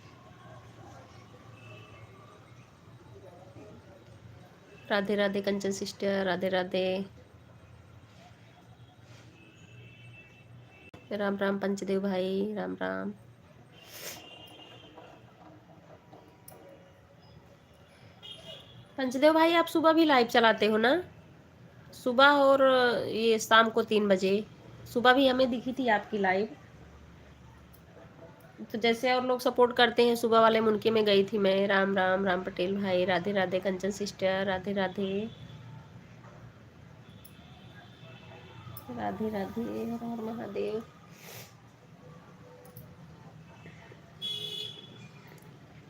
राधे राधे कंचन सिस्टर, राधे राधे। राम राम पंचदेव भाई, राम राम। पंचदेव भाई, आप सुबह भी लाइव चलाते हो ना? सुबह और ये शाम को 3 बजे। सुबह भी हमें दिखी थी आपकी लाइव। तो जैसे और लोग सपोर्ट करते हैं सुबह वाले, मुनके में गई थी मैं। राम राम राम पटेल भाई, राधे राधे कंचन सिस्टर, राधे राधे, राधे राधे, हर हर महादेव।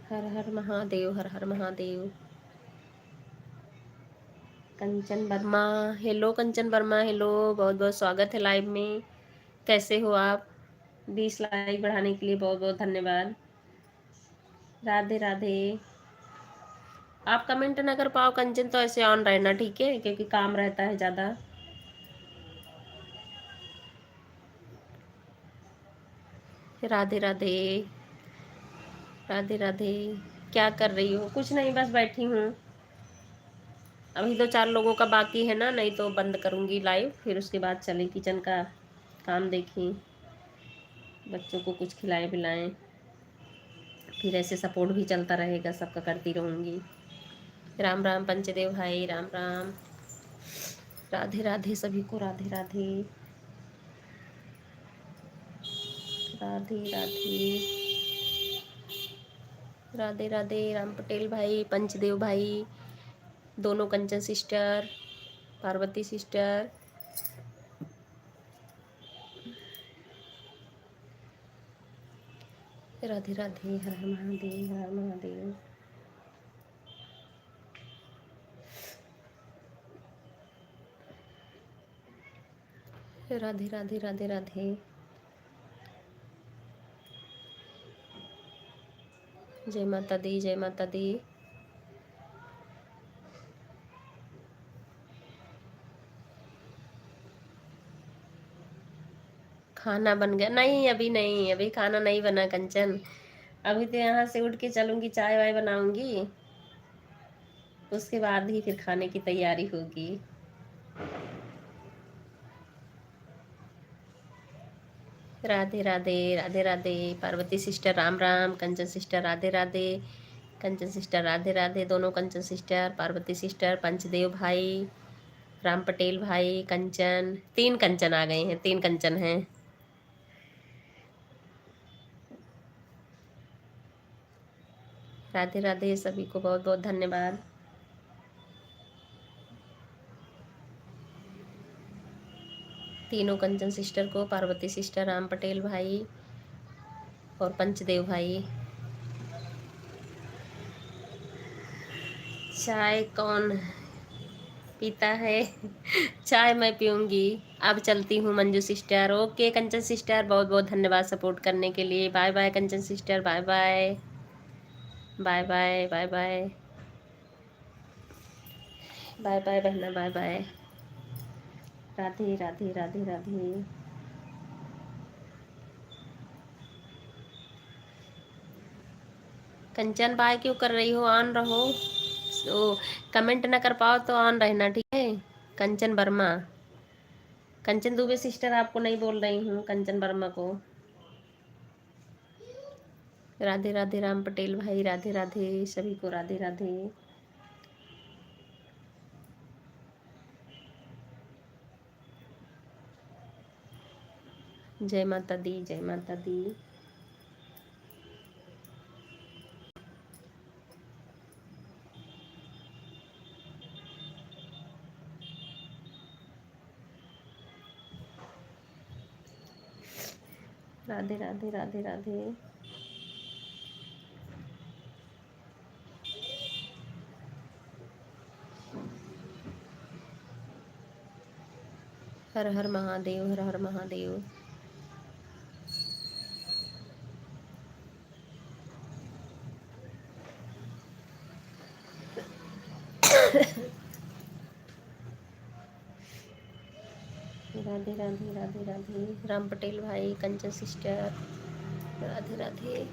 हर हर महादेव, हर हर महादेव। कंचन वर्मा, हेलो कंचन वर्मा, हेलो, बहुत बहुत स्वागत है लाइव में। कैसे हो आप? 20 लाइक बढ़ाने के लिए बहुत बहुत धन्यवाद। राधे राधे। आप कमेंट ना कर पाओ कंचन तो ऐसे ऑन रहना, ठीक है, क्योंकि काम रहता है ज़्यादा। राधे राधे, राधे राधे। क्या कर रही हो? कुछ नहीं, बस बैठी हूँ। अभी तो 4 लोगों का बाकी है ना, नहीं तो बंद करूँगी लाइव, फिर उसके बाद चले किचन का काम देखें, बच्चों को कुछ खिलाएं पिलाएं, फिर ऐसे सपोर्ट भी चलता रहेगा, सबका करती रहूँगी। राम राम पंचदेव भाई, राम राम। राधे राधे सभी को, राधे राधे, राधे राधे, राधे राधे। राम पटेल भाई, पंचदेव भाई, दोनों कंचन सिस्टर, पार्वती सिस्टर, राधे राधे, हर हर महादेव, हर हर महादेव। राधे राधे, राधे राधे। जय माता दी, जय माता दी। खाना बन गया? नहीं अभी नहीं, अभी खाना नहीं बना कंचन। अभी तो यहाँ से उठ के चलूँगी, चाय वाय बनाऊँगी, उसके बाद ही फिर खाने की तैयारी होगी। राधे राधे, राधे राधे। पार्वती सिस्टर राम राम, कंचन सिस्टर राधे राधे, कंचन सिस्टर राधे राधे, दोनों कंचन सिस्टर, पार्वती सिस्टर, पंचदेव भाई, राम पटेल भाई, कंचन। 3 कंचन आ गए हैं, 3 कंचन हैं। राधे राधे सभी को, बहुत बहुत धन्यवाद। तीनों कंचन सिस्टर को, पार्वती सिस्टर, राम पटेल भाई, और पंचदेव भाई। चाय कौन पीता है? चाय मैं पीऊँगी। अब चलती हूँ Manju sister. Okay Kanchan sister, बहुत बहुत धन्यवाद सपोर्ट करने के लिए। Bye bye Kanchan sister, bye bye. Bye bye bye bye bye bye बहना, bye bye. Radhe Radhe Radhe Radhe. Kanchan bye क्यों कर रही हो? ऑन रहो। कमेंट ना कर पाओ तो ऑन रहना, ठीक है। कंचन वर्मा, कंचन दुबे सिस्टर आपको नहीं बोल रही हूँ, कंचन वर्मा को। राधे राधे राम पटेल भाई, राधे राधे सभी को, राधे राधे। जय माता दी, जय माता दी। राधे राधे राधे राधे। हर हर महादेव, हर हर महादेव। राधे राधे राधे राधे राम पटेल भाई, Kanchan sister, Radhe Radhe.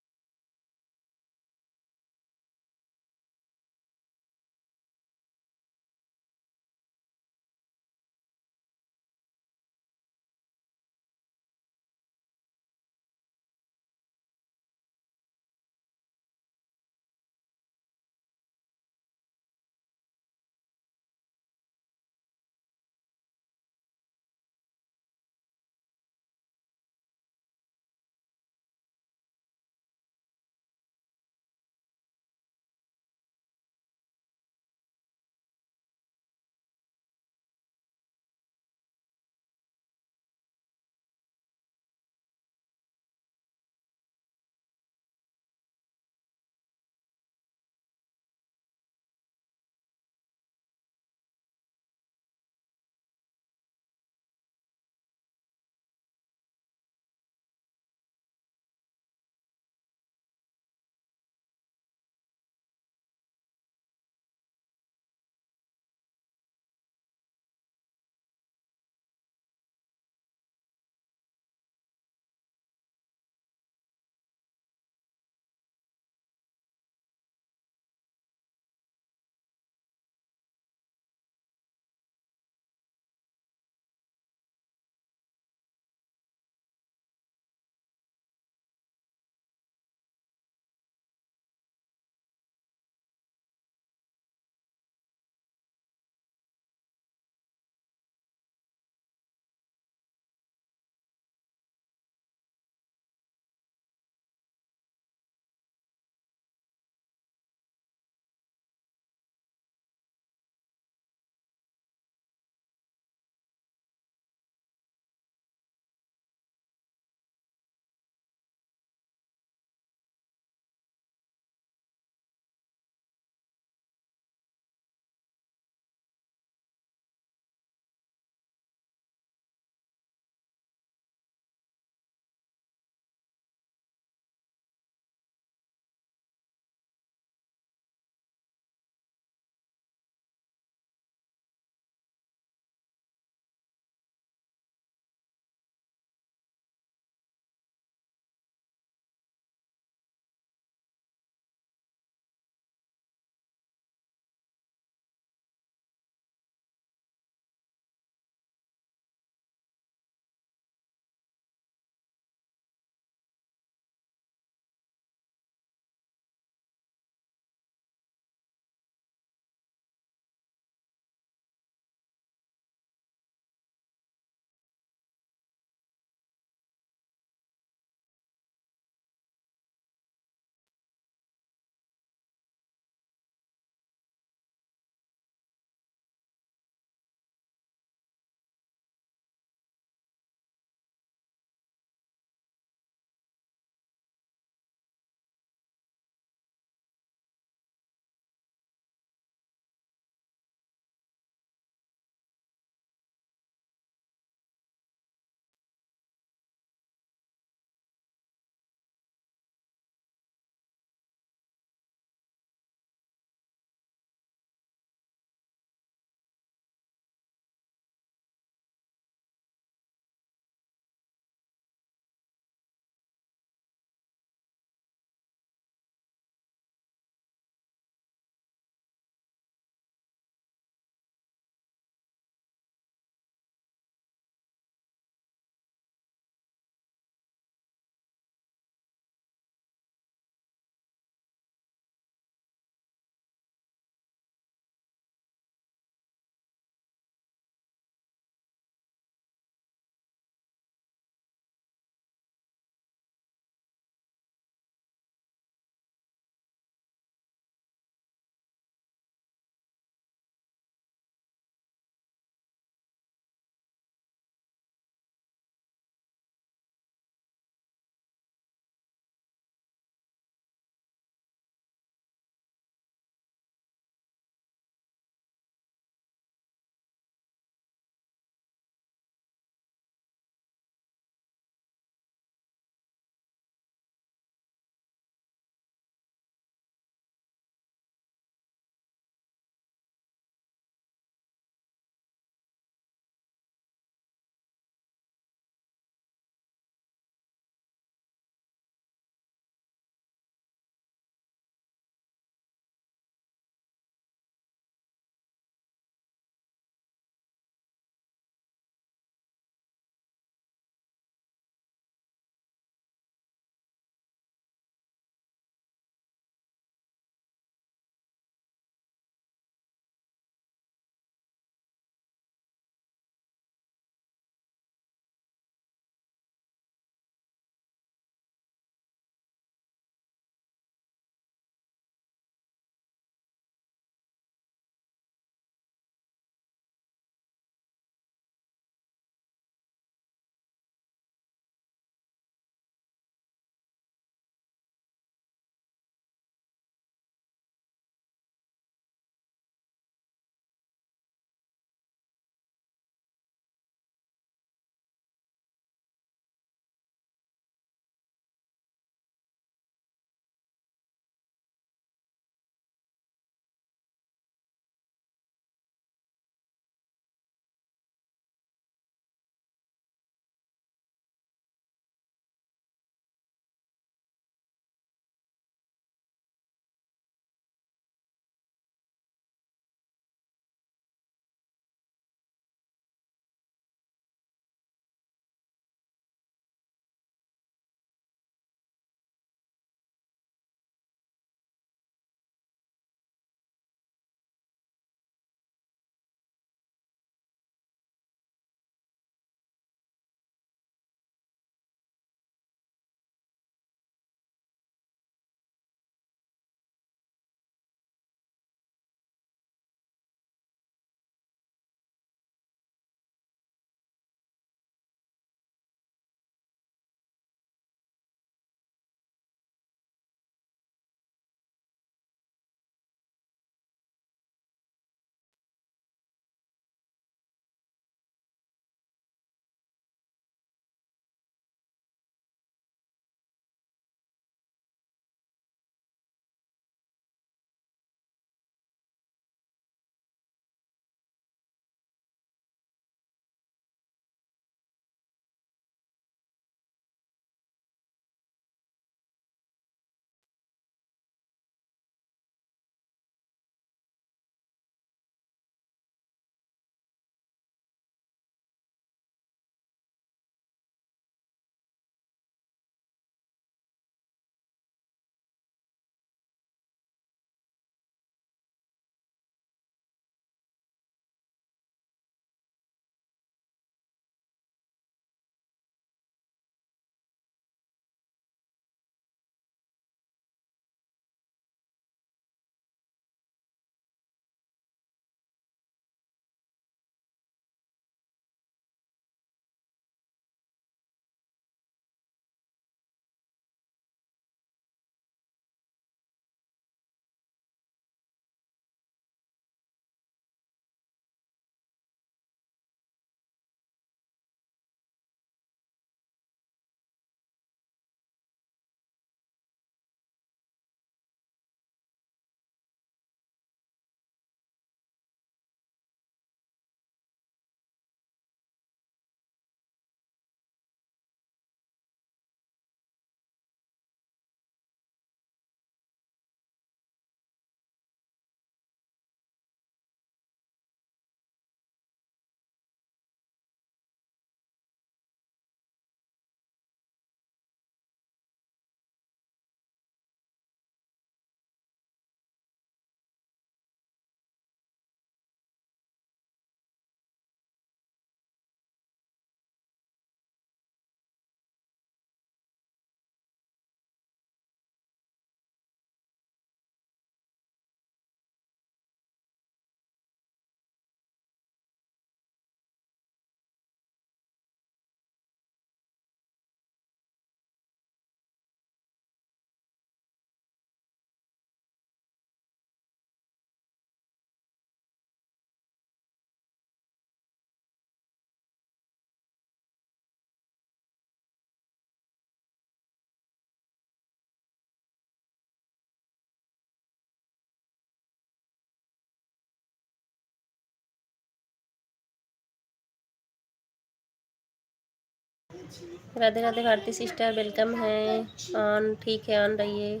Radhe Radhe Bharati sister, welcome है। ऑन ठीक है, ऑन रहिए।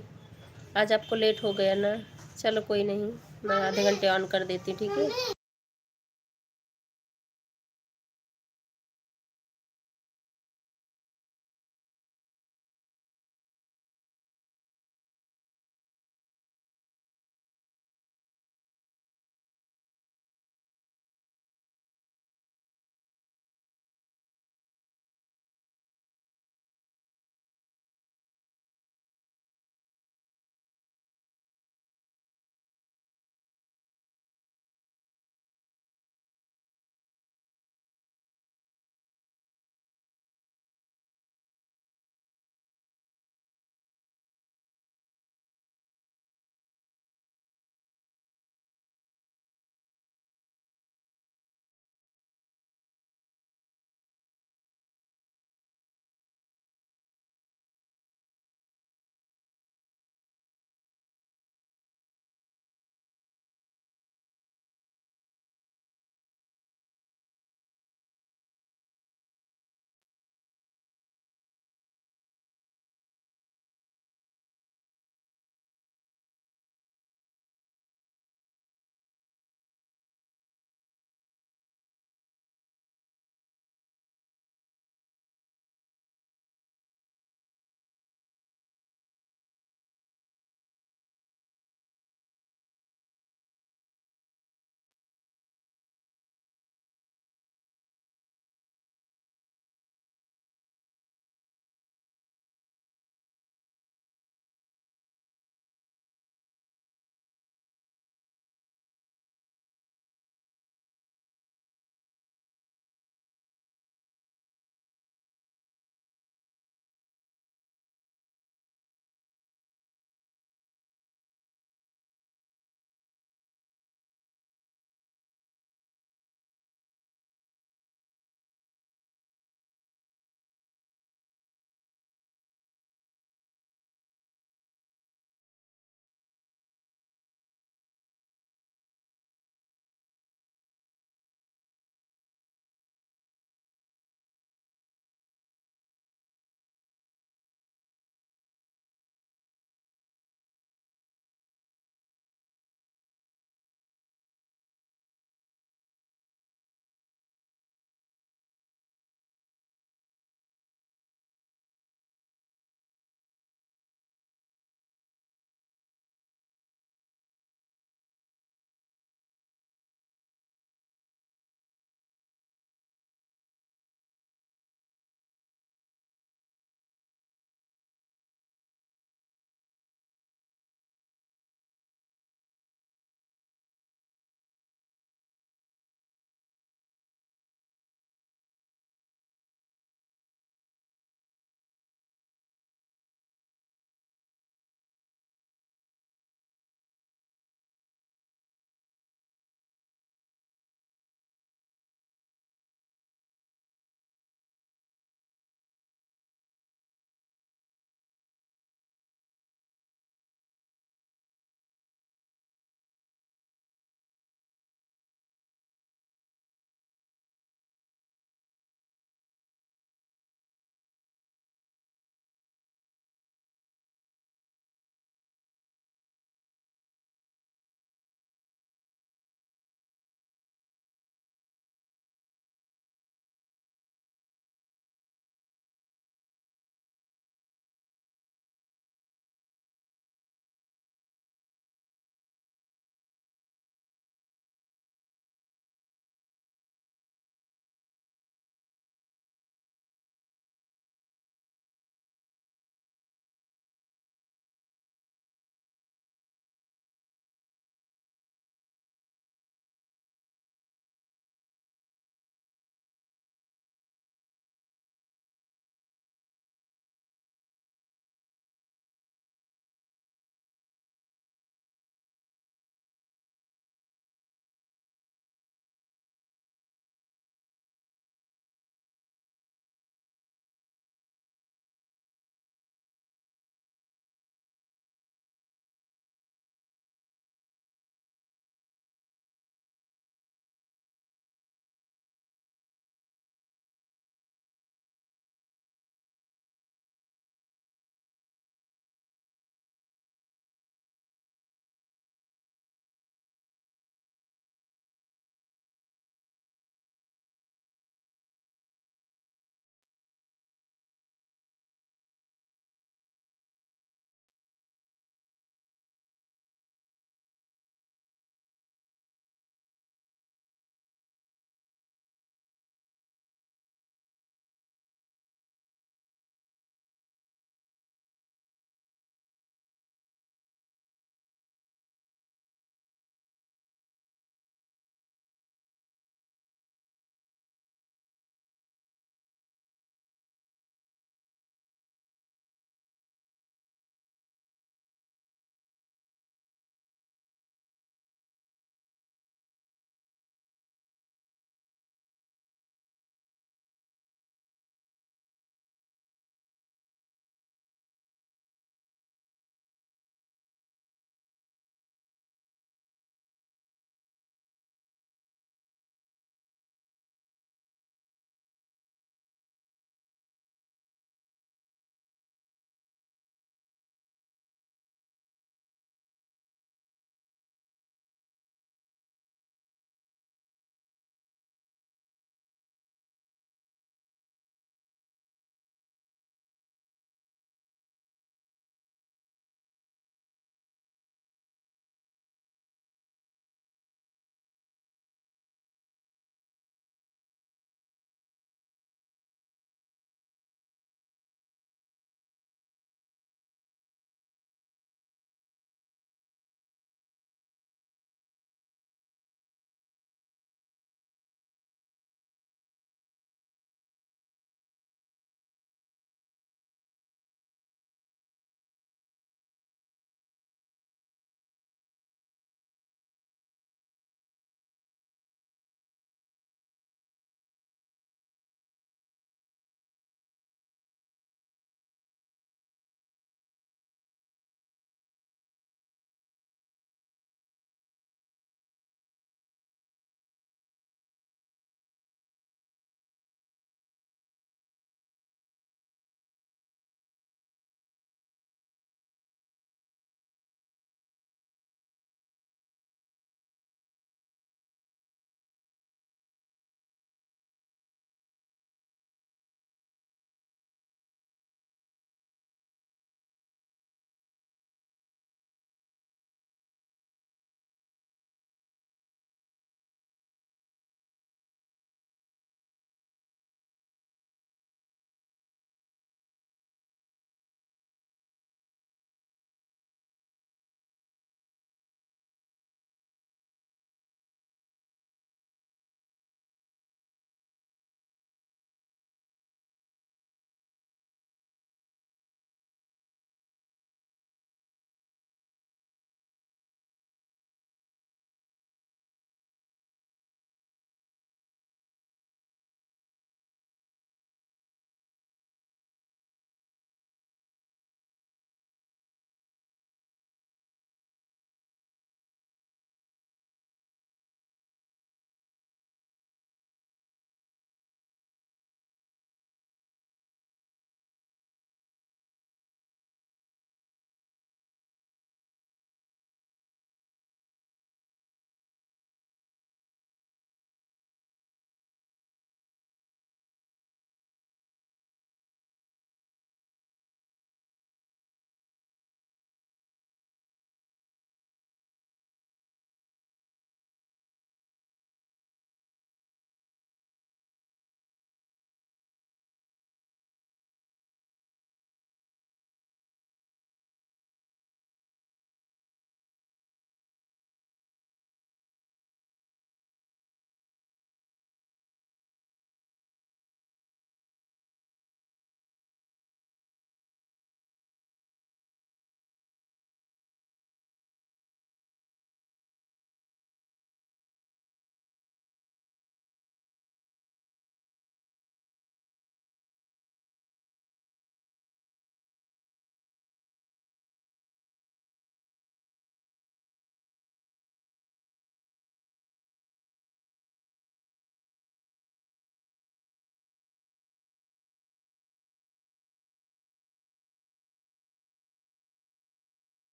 आज आपको लेट हो गया ना, चलो कोई नहीं, मैं आधे घंटे ऑन कर देती हूँ, ठीक है।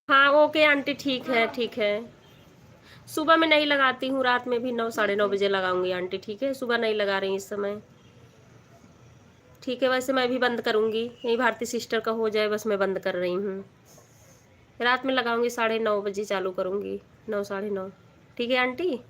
हाँ ओके आंटी, ठीक है ठीक है। सुबह में नहीं लगाती हूँ, रात में भी 9 साढ़े 9 बजे लगाऊंगी आंटी, ठीक है, सुबह नहीं लगा रही इस समय। ठीक है, वैसे मैं भी बंद करूंगी, यही भारती सिस्टर का हो जाए बस, मैं बंद कर रही हूँ। रात में लगाऊंगी, 9:30 बजे चालू करूंगी, 9 साढ़े 9। ठीक है aunty.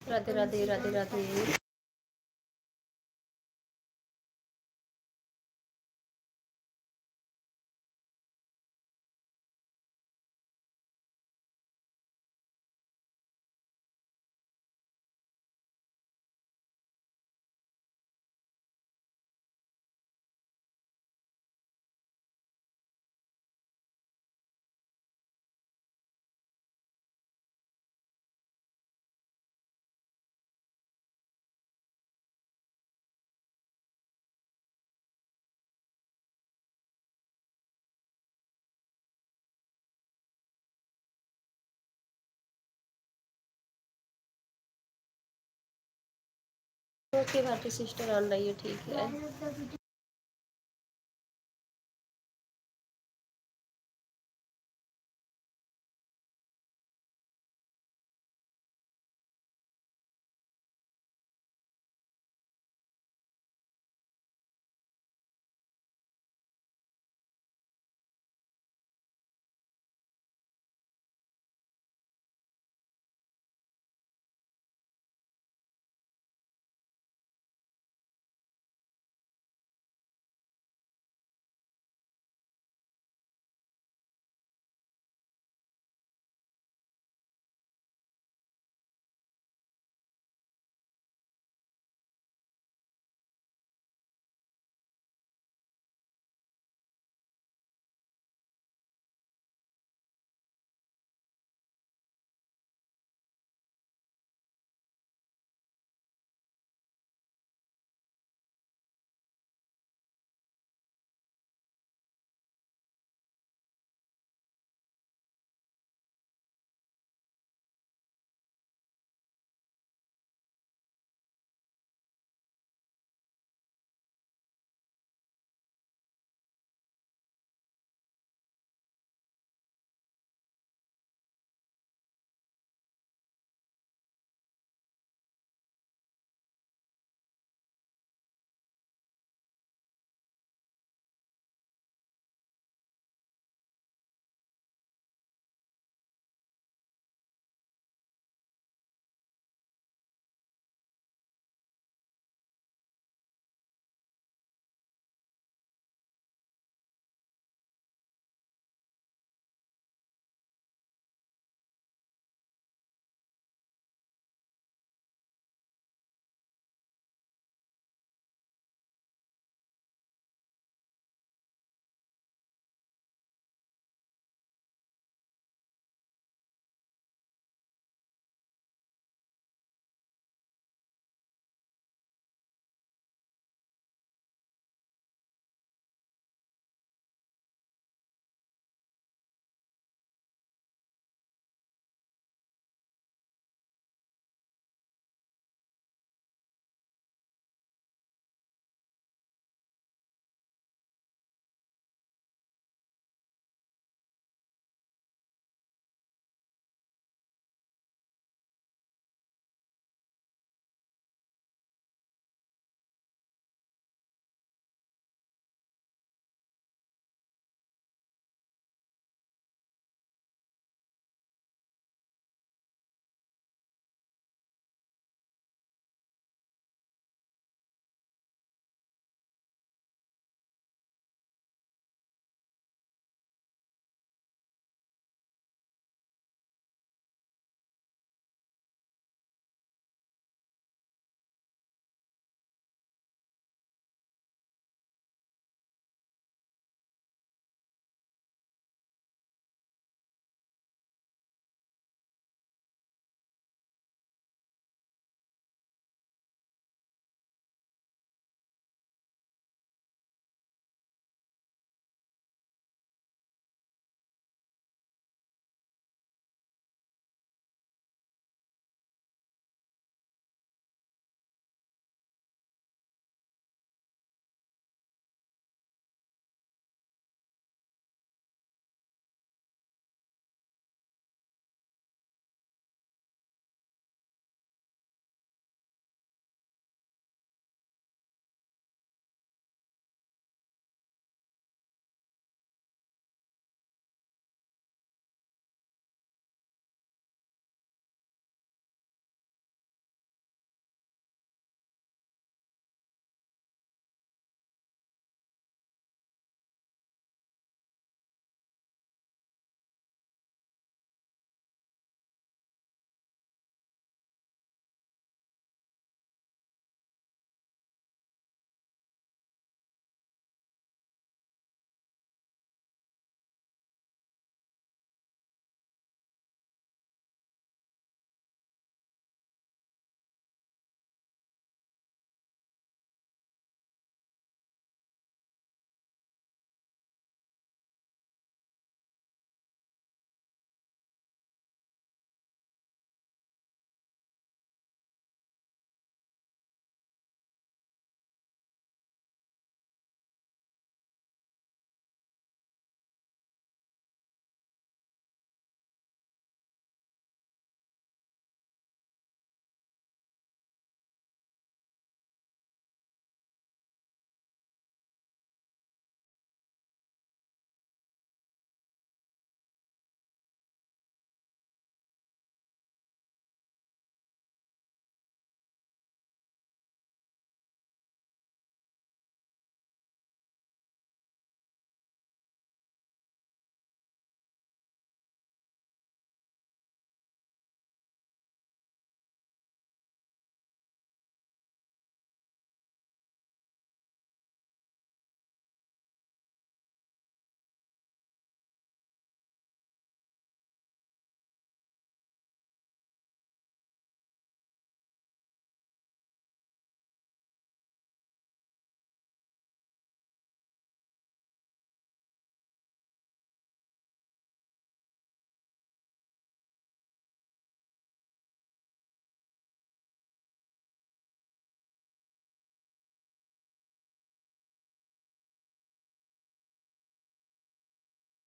Radhe Radhe Radhe Radhe. Okay Bharti sister on रही है, ठीक है।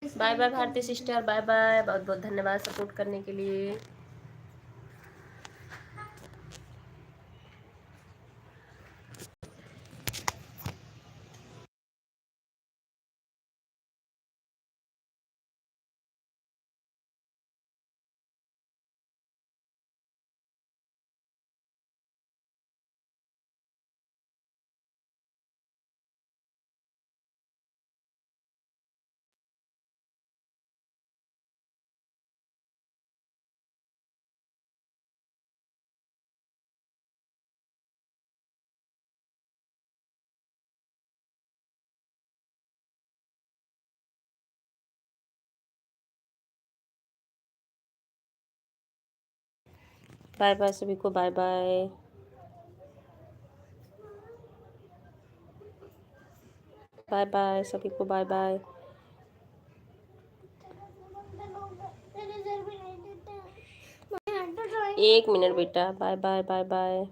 Bye bye Bharti sister, bye bye, बहुत बहुत धन्यवाद सपोर्ट करने के लिए। बाय बाय सभी को, बाय बाय। बाय बाय सभी को, बाय बाय। एक मिनट बेटा, बाय बाय बाय बाय।